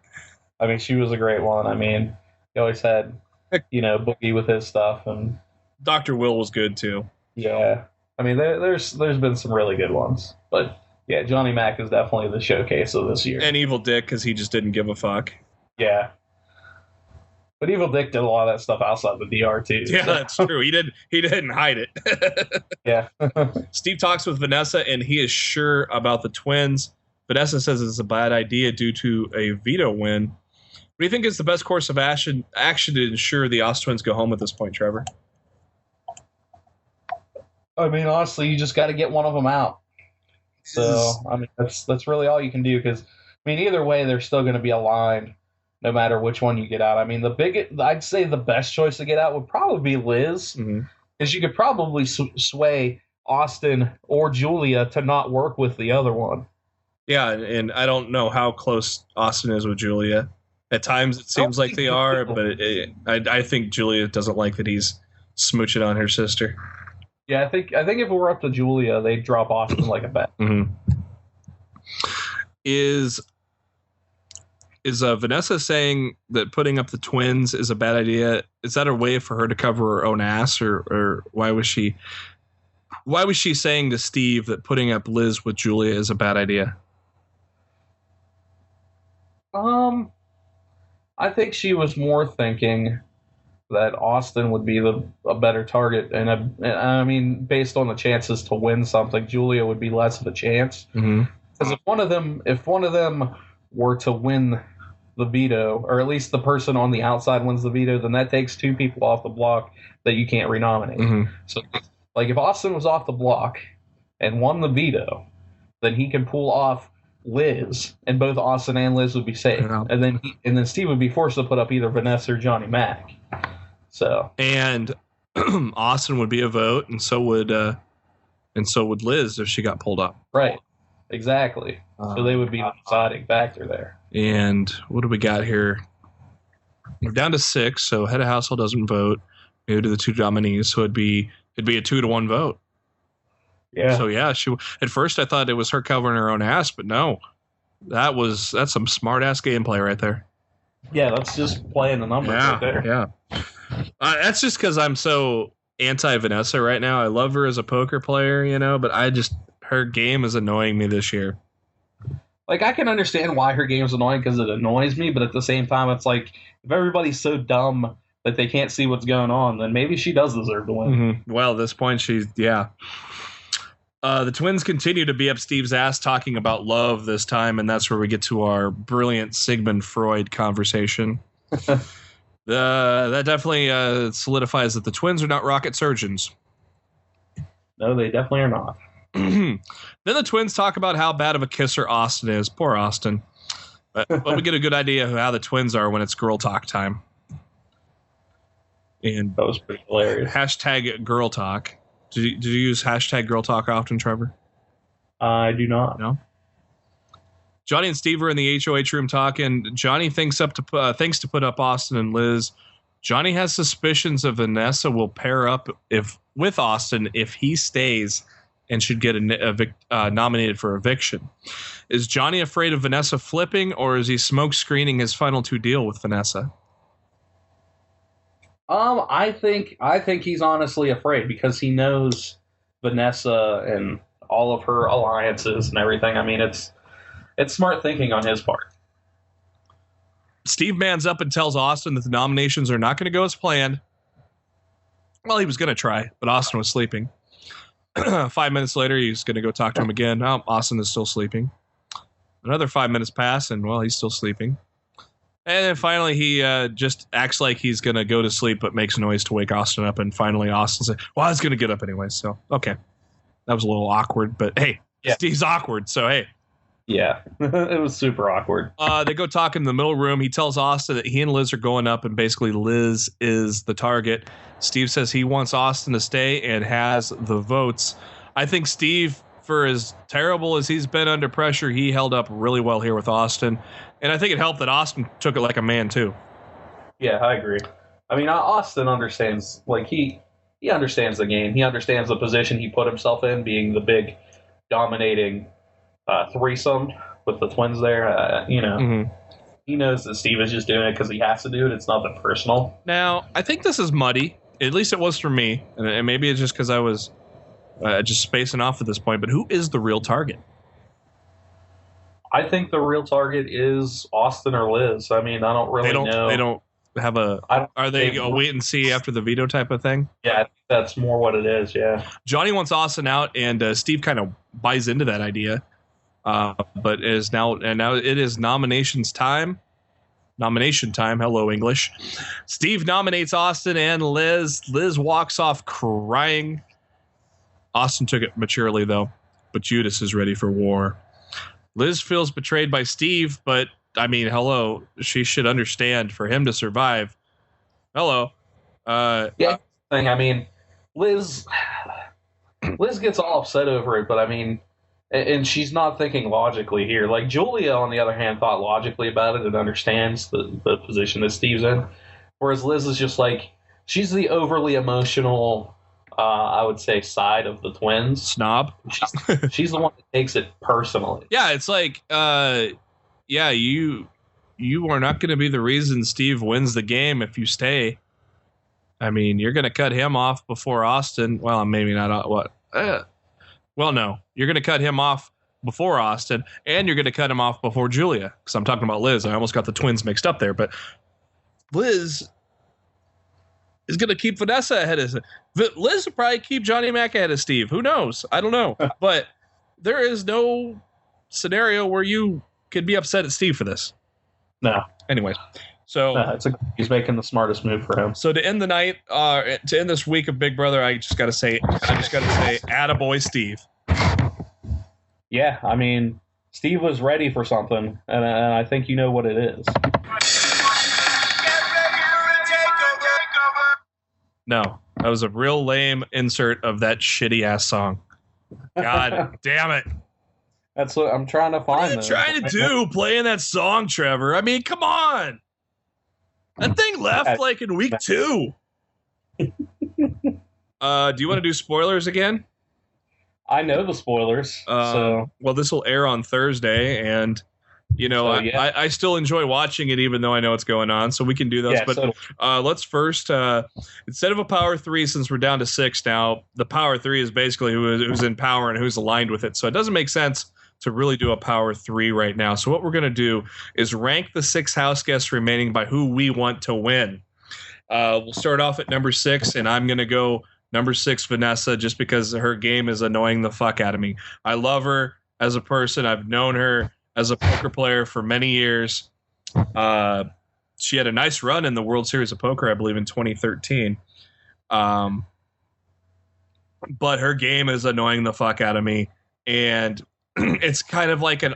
I mean, she was a great one. I mean, he always had, Boogie with his stuff. And Dr. Will was good, too. Yeah. I mean, there's been some really good ones. But, yeah, Johnny Mac is definitely the showcase of this year. And Evil Dick, because he just didn't give a fuck. Yeah. But Evil Dick did a lot of that stuff outside the DR, too. Yeah, that's true. He didn't hide it. Yeah. Steve talks with Vanessa, and he is sure about the twins. Vanessa says it's a bad idea due to a veto win. What do you think is the best course of action to ensure the Oz twins go home at this point, Trevor? I mean, honestly, you just got to get one of them out. So, I mean, that's really all you can do because, I mean, either way, they're still going to be aligned no matter which one you get out. I mean, I'd say the best choice to get out would probably be Liz because you could probably sway Austin or Julia to not work with the other one. Yeah, and I don't know how close Austin is with Julia. At times it seems like they are, but I think Julia doesn't like that he's smooching on her sister. Yeah, I think if it were up to Julia, they'd drop Austin like a bet. Mm-hmm. Is Vanessa saying that putting up the twins is a bad idea? Is that a way for her to cover her own ass, or why was she saying to Steve that putting up Liz with Julia is a bad idea? I think she was more thinking that Austin would be a better target, and I mean, based on the chances to win something, Julia would be less of a chance. Because if one of them were to win the veto, or at least the person on the outside wins the veto, then that takes two people off the block that you can't renominate. So, like, if Austin was off the block and won the veto, then he can pull off Liz, and both Austin and Liz would be safe. And then Steve would be forced to put up either Vanessa or Johnny Mac. So, and Austin would be a vote, and so would Liz if she got pulled up. Right. Exactly. So they would be the deciding factor there. And what do we got here? We're down to 6, so head of household doesn't vote. Maybe to the 2 nominees, so it'd be a 2-1 vote. Yeah. So yeah, she. At first, I thought it was her covering her own ass, but no, that's some smart ass gameplay right there. Yeah, that's just playing the numbers right there. Yeah. That's just because I'm so anti Vanessa right now. I love her as a poker player, but her game is annoying me this year. Like, I can understand why her game's annoying because it annoys me, but at the same time, it's like, if everybody's so dumb that they can't see what's going on, then maybe she does deserve to win. Mm-hmm. Well, at this point, The twins continue to be up Steve's ass talking about love this time, and that's where we get to our brilliant Sigmund Freud conversation. That definitely solidifies that the twins are not rocket surgeons. No, they definitely are not. Then the twins talk about how bad of a kisser Austin is. Poor Austin. But we get a good idea of how the twins are when it's girl talk time. And that was pretty hilarious. Hashtag girl talk. Did you use hashtag girl talk often, Trevor? I do not. No? Johnny and Steve are in the HOH room talking. Johnny thinks to put up Austin and Liz. Johnny has suspicions of Vanessa will pair up with Austin if he stays and should get nominated for eviction. Is Johnny afraid of Vanessa flipping, or is he smoke screening his final 2 deal with Vanessa? I think he's honestly afraid because he knows Vanessa and all of her alliances and everything. I mean, it's smart thinking on his part. Steve mans up and tells Austin that the nominations are not going to go as planned. Well, he was going to try, but Austin was sleeping. 5 minutes later, he's going to go talk to him again. Oh, Austin is still sleeping. Another 5 minutes pass, and, well, he's still sleeping. And then finally, he just acts like he's going to go to sleep, but makes noise to wake Austin up. And finally, Austin says, well, I was going to get up anyway. So, okay. That was a little awkward, but hey, yeah. Steve's awkward. So, hey. Yeah, it was super awkward. They go talk in the middle room. He tells Austin that he and Liz are going up, and basically Liz is the target. Steve says he wants Austin to stay and has the votes. I think Steve, for as terrible as he's been under pressure, he held up really well here with Austin. And I think it helped that Austin took it like a man, too. Yeah, I agree. I mean, Austin understands, like, he understands the game. He understands the position he put himself in, being the big, dominating threesome with the twins there. Mm-hmm. He knows that Steve is just doing it because he has to do it. It's nothing personal. Now, I think this is muddy. At least it was for me. And maybe it's just because I was just spacing off at this point. But who is the real target? I think the real target is Austin or Liz. I mean, I don't really know. They don't have are they a wait and see after the veto type of thing? Yeah, I think that's more what it is, yeah. Johnny wants Austin out, and Steve kind of buys into that idea. But it is now it is nomination time. Hello, English. Steve nominates Austin and Liz. Liz walks off crying. Austin took it maturely, though. But Judas is ready for war. Liz feels betrayed by Steve, but, I mean, hello. She should understand for him to survive. Hello. Yeah, I mean, Liz gets all upset over it, but, I mean, and she's not thinking logically here. Like, Julia, on the other hand, thought logically about it and understands the position that Steve's in. Whereas Liz is just like, she's the overly emotional, I would say, side of the twins. Snob. She's the one that takes it personally. Yeah, it's like, you are not going to be the reason Steve wins the game if you stay. I mean, you're going to cut him off before Austin. Well, maybe not. Well, no. You're going to cut him off before Austin, and you're going to cut him off before Julia. Because I'm talking about Liz. I almost got the twins mixed up there. But Liz is going to keep Vanessa ahead of Liz will probably keep Johnny Mac ahead of Steve. Who knows? I don't know. But there is no scenario where you could be upset at Steve for this. No. Anyways. So he's making the smartest move for him. So to end the night, to end this week of Big Brother, I just got to say, attaboy Steve. Yeah, I mean, Steve was ready for something, and I think you know what it is. No, that was a real lame insert of that shitty ass song. God damn it. That's what I'm trying to find. What are you trying to do playing that song, Trevor? I mean, come on. That thing left like in week 2. Do you want to do spoilers again? I know the spoilers. Well, this will air on Thursday, and I still enjoy watching it, even though I know what's going on. So we can do those. Let's first, instead of a power 3, since we're down to 6 now, the power 3 is basically who's in power and who's aligned with it. So it doesn't make sense to really do a power 3 right now. So what we're going to do is rank the 6 house guests remaining by who we want to win. We'll start off at number 6, and I'm going to go number 6, Vanessa, just because her game is annoying the fuck out of me. I love her as a person. I've known her as a poker player for many years. She had a nice run in the World Series of Poker, I believe, in 2013. But her game is annoying the fuck out of me, and it's kind of like a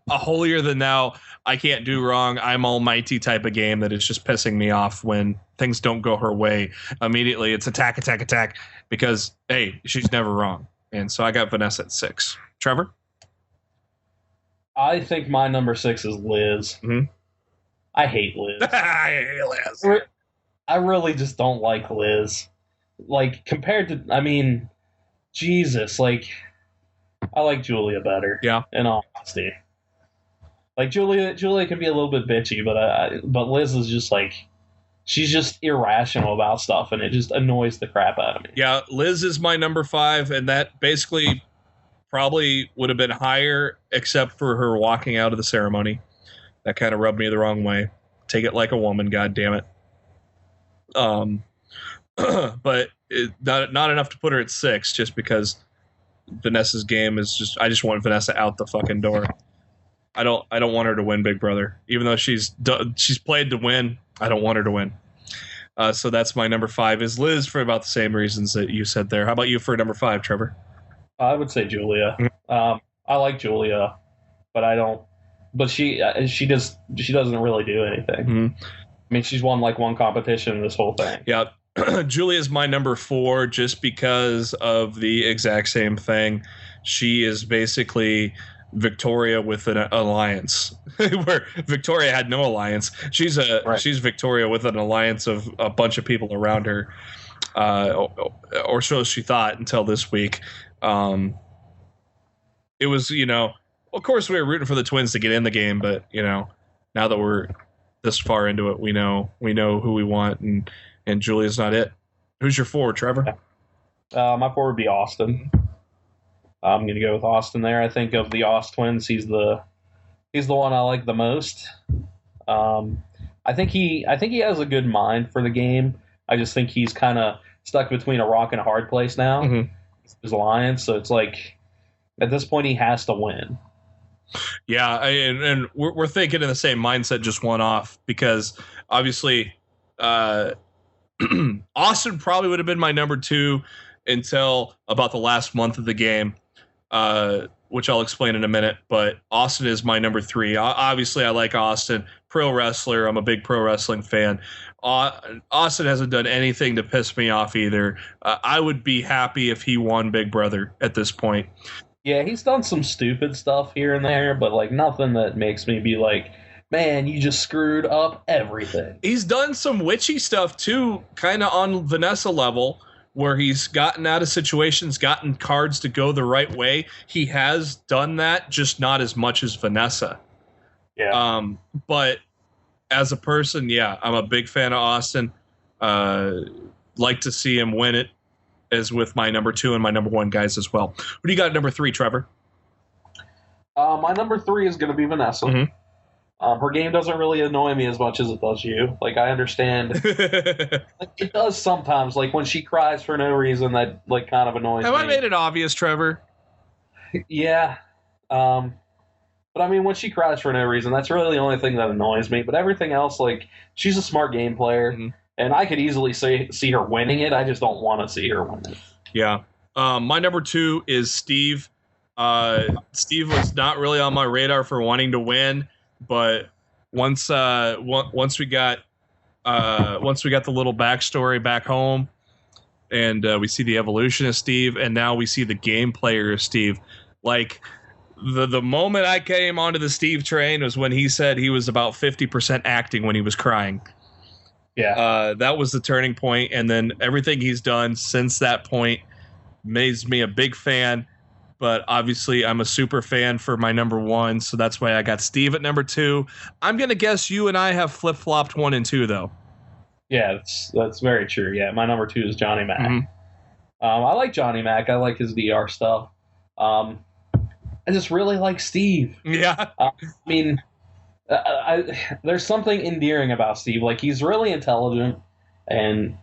holier than thou, I can't do wrong, I'm almighty type of game that is just pissing me off when things don't go her way. Immediately, it's attack, because, hey, she's never wrong. And so I got Vanessa at 6. Trevor? I think my number 6 is Liz. Mm-hmm. I hate Liz. I hate Liz. I really just don't like Liz. Like, compared to, Jesus, like, I like Julia better. Yeah. In all honesty. Like, Julia can be a little bit bitchy, but Liz is just like, she's just irrational about stuff, and it just annoys the crap out of me. Yeah, Liz is my number 5, and that basically probably would have been higher, except for her walking out of the ceremony. That kind of rubbed me the wrong way. Take it like a woman, god damn it. But not enough to put her at 6, just because Vanessa's game is just, I just want Vanessa out the fucking door. I don't want her to win Big Brother, even though she's played to win. I don't want her to win. So that's my number 5 is Liz, for about the same reasons that you said there. How about you for number 5, Trevor? I would say Julia. I like Julia, but I don't. But she doesn't really do anything. Mm-hmm. She's won like one competition in this whole thing. Yeah. Julia's my number 4 just because of the exact same thing. She is basically Victoria with an alliance, where Victoria had no alliance. She's Victoria with an alliance of a bunch of people around her, or so she thought until this week. It was, of course we were rooting for the twins to get in the game, but now that we're this far into it, we know who we want, and Julia's not it. Who's your 4, Trevor? My 4 would be Austin. I'm going to go with Austin there. I think of the Oz twins, he's the one I like the most. I think he has a good mind for the game. I just think he's kind of stuck between a rock and a hard place now. Mm-hmm. His alliance, so it's like at this point he has to win. Yeah, and we're thinking in the same mindset, just one off, because obviously Austin probably would have been my number 2 until about the last month of the game, which I'll explain in a minute. But Austin is my number 3. Obviously, I like Austin, pro wrestler. I'm a big pro wrestling fan. Austin hasn't done anything to piss me off either. I would be happy if he won Big Brother at this point. Yeah, he's done some stupid stuff here and there, but like nothing that makes me be like, man, you just screwed up everything. He's done some witchy stuff too, kind of on Vanessa level, where he's gotten out of situations, gotten cards to go the right way. He has done that, just not as much as Vanessa. Yeah. But as a person, yeah, I'm a big fan of Austin. Like to see him win it, as with my number 2 and my number 1 guys as well. What do you got at number 3, Trevor? My number 3 is going to be Vanessa. Mm-hmm. Her game doesn't really annoy me as much as it does you. Like, I understand. Like, it does sometimes. Like, when she cries for no reason, that, like, kind of annoys me. Have I made it obvious, Trevor? Yeah. But, when she cries for no reason, that's really the only thing that annoys me. But everything else, like, she's a smart game player. Mm-hmm. And I could easily see her winning it. I just don't want to see her win it. Yeah. My number 2 is Steve. Steve was not really on my radar for wanting to win, but once we got the little backstory back home, and we see the evolution of Steve, and now we see the game player of Steve. Like, the moment I came onto the Steve train was when he said he was about 50% acting when he was crying. Yeah. That was the turning point, and then everything he's done since that point makes me a big fan. But obviously, I'm a super fan for my number one, so that's why I got Steve at number 2. I'm gonna guess you and I have flip flopped 1 and 2 though. Yeah, that's very true. Yeah, my number 2 is Johnny Mac. Mhm. I like Johnny Mac. I like his VR stuff. I just really like Steve. Yeah. I mean, there's something endearing about Steve. Like, he's really intelligent and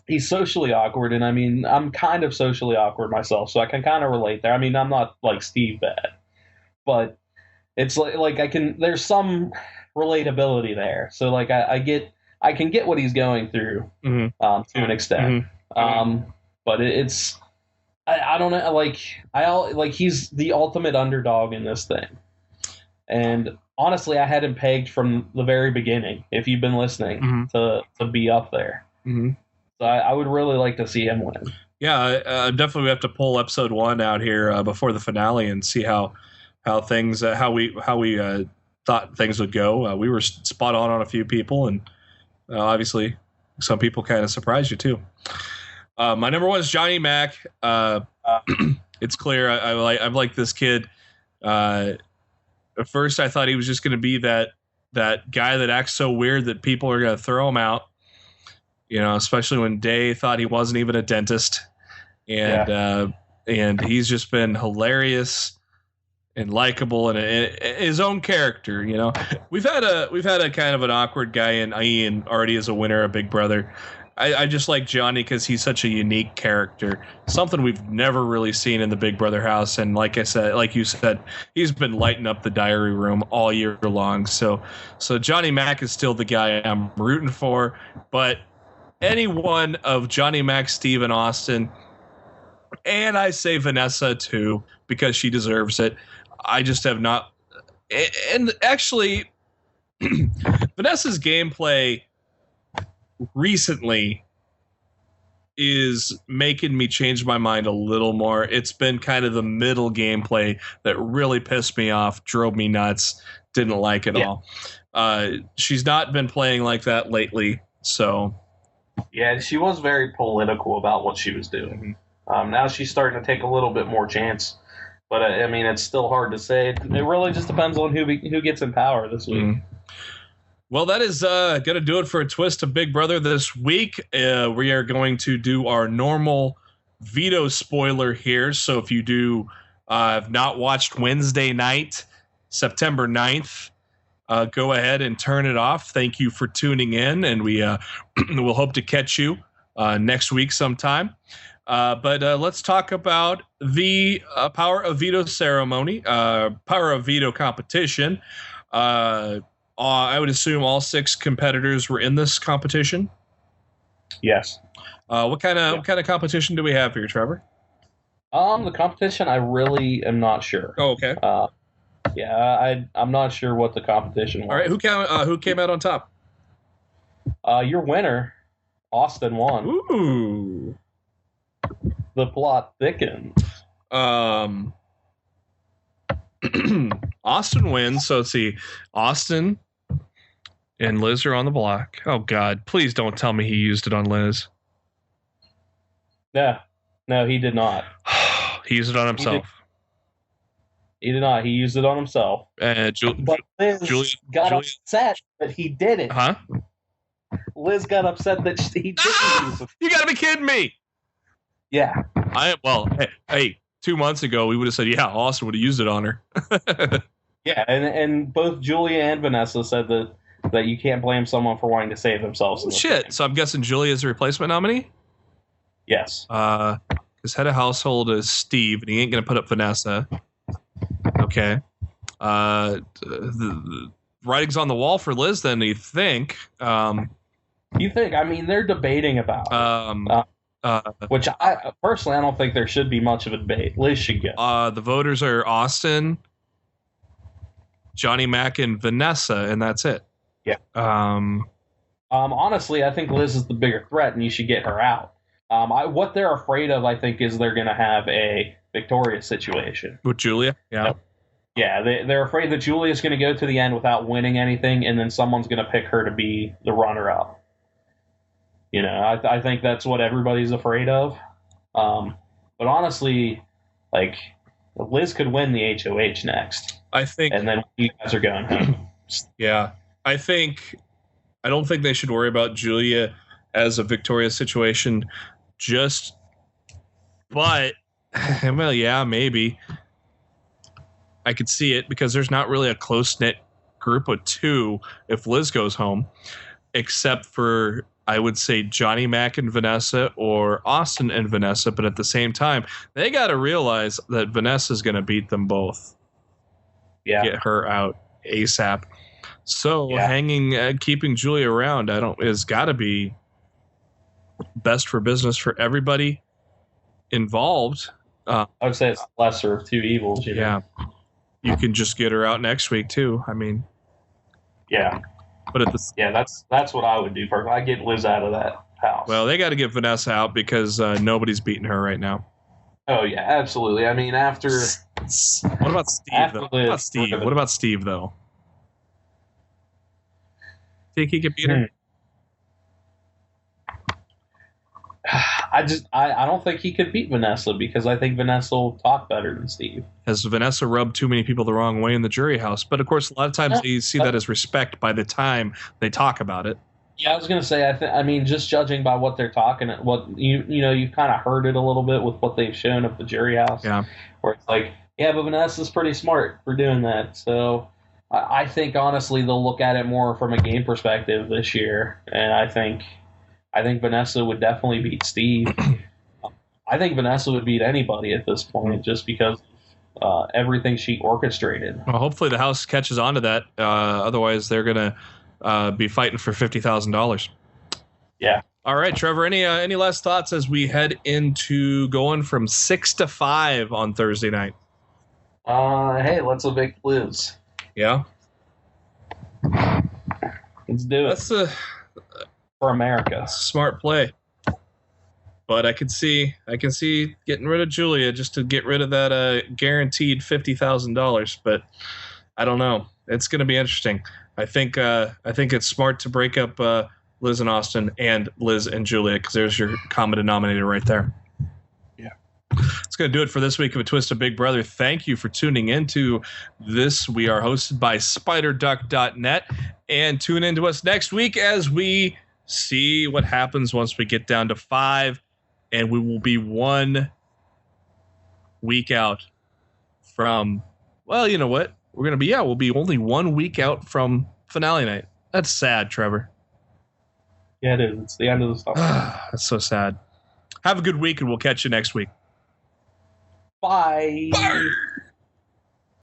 he's socially awkward. And I mean, I'm kind of socially awkward myself, so I can kind of relate there. I mean, I'm not like Steve bad, but it's like there's some relatability there. So like I can get what he's going through to an extent. But it's I don't know, like he's the ultimate underdog in this thing. And honestly, I had him pegged from the very beginning, if you've been listening, to be up there. So I would really like to see him win. Yeah, definitely we have to pull episode 1 out here before the finale and see how things how we thought things would go. We were spot on a few people, and obviously some people kind of surprised you too. My number 1 is Johnny Mac. It's clear I've liked this kid. At first, I thought he was just going to be that guy that acts so weird that people are going to throw him out. You know, especially when Day thought he wasn't even a dentist, and he's just been hilarious and likable and his own character. You know, we've had a kind of an awkward guy in Ian already as a winner of Big Brother. I just like Johnny because he's such a unique character, something we've never really seen in the Big Brother house. And like you said, he's been lighting up the diary room all year long. So Johnny Mac is still the guy I'm rooting for. But any one of Johnny Mac, Steve, and Austin, and I say Vanessa too because she deserves it. I just have not. And actually, Vanessa's gameplay recently is making me change my mind a little more. It's been kind of the middle gameplay that really pissed me off, drove me nuts, didn't like it all. She's not been playing like that lately, so yeah, she was very political about what she was doing. Now she's starting to take a little bit more chance, but I mean, it's still hard to say. It really just depends on who gets in power this week. Well, that is going to do it for a twist of Big Brother this week. We are going to do our normal veto spoiler here. So if you do have not watched Wednesday night, September 9th, go ahead and turn it off. Thank you for tuning in, and we will hope to catch you next week sometime. But let's talk about the Power of Veto ceremony, Power of Veto competition. I would assume all 6 competitors were in this competition. Yes. What kind of competition do we have here, Trevor? The competition, I really am not sure. Oh, okay. I'm not sure what the competition was. All right, who came out on top? Your winner, Austin, won. Ooh. The plot thickens. Austin wins. So let's see. Austin and Liz are on the block. Oh, God. Please don't tell me he used it on Liz. No, he did not. He used it on himself. He did not. He used it on himself. But Liz got upset that he did it. Huh? Liz got upset that he didn't use it. You got to be kidding me. Yeah. Hey, 2 months ago, we would have said, yeah, Austin would have used it on her. Yeah, and both Julia and Vanessa said that you can't blame someone for wanting to save themselves. Shit. So I'm guessing Julia is the replacement nominee? Yes. His head of household is Steve, and he ain't going to put up Vanessa. Okay. The writing's on the wall for Liz, then, you think. You think? I mean, they're debating about it. Which I personally, I don't think there should be much of a debate. Liz should get. The voters are Austin, Johnny Mac, and Vanessa, and that's it. Yeah. Honestly, I think Liz is the bigger threat, and you should get her out. What they're afraid of, I think, is they're going to have a Victoria's situation. With Julia? Yeah. Yeah, they're afraid that Julia's going to go to the end without winning anything, and then someone's going to pick her to be the runner-up. You know, I think that's what everybody's afraid of. But honestly, like, Liz could win the HOH next. I think. And then you guys are going home. Yeah. I don't think they should worry about Julia as a Victoria situation. But, well, yeah, maybe. I could see it because there's not really a close-knit group of two if Liz goes home, except for, I would say, Johnny Mac and Vanessa or Austin and Vanessa. But at the same time, they got to realize that Vanessa's going to beat them both. Yeah. Get her out ASAP. So Yeah. keeping Julia around, is got to be best for business for everybody involved. I would say it's the lesser of two evils. You know? You can just get her out next week too. I mean, yeah. But that's what I would do first. I get Liz out of that house. Well, they got to get Vanessa out because nobody's beating her right now. Oh yeah, absolutely. I mean, after what about Steve though? What about Steve though? Think he could beat her? I don't think he could beat Vanessa because I think Vanessa will talk better than Steve. Has Vanessa rubbed too many people the wrong way in the jury house? But of course, a lot of times they see that as respect by the time they talk about it. Yeah, I was gonna say. I mean, just judging by what they're talking, what you've kind of heard it a little bit with what they've shown at the jury house. Yeah, where it's like, yeah, but Vanessa's pretty smart for doing that. So I think honestly they'll look at it more from a game perspective this year, and I think Vanessa would definitely beat Steve. I think Vanessa would beat anybody at this point just because of everything she orchestrated. Well, hopefully the house catches on to that. Otherwise, they're going to be fighting for $50,000. Yeah. All right, Trevor, any last thoughts as we head into going from 6 to 5 on Thursday night? Hey, let's evict Liz. Yeah? Let's do it. For America. That's a smart play. But I can see getting rid of Julia just to get rid of that guaranteed $50,000. But I don't know. It's going to be interesting. I think it's smart to break up Liz and Austin and Liz and Julia because there's your common denominator right there. Yeah. It's going to do it for this week of A Twist of Big Brother. Thank you for tuning into this. We are hosted by SpiderDuck.net. And tune in to us next week as we see what happens once we get down to 5. And we will be 1 week out from, well, you know what? We'll be only 1 week out from finale night. That's sad, Trevor. Yeah, it is. It's the end of the summer. That's so sad. Have a good week, and we'll catch you next week. Bye. Bye.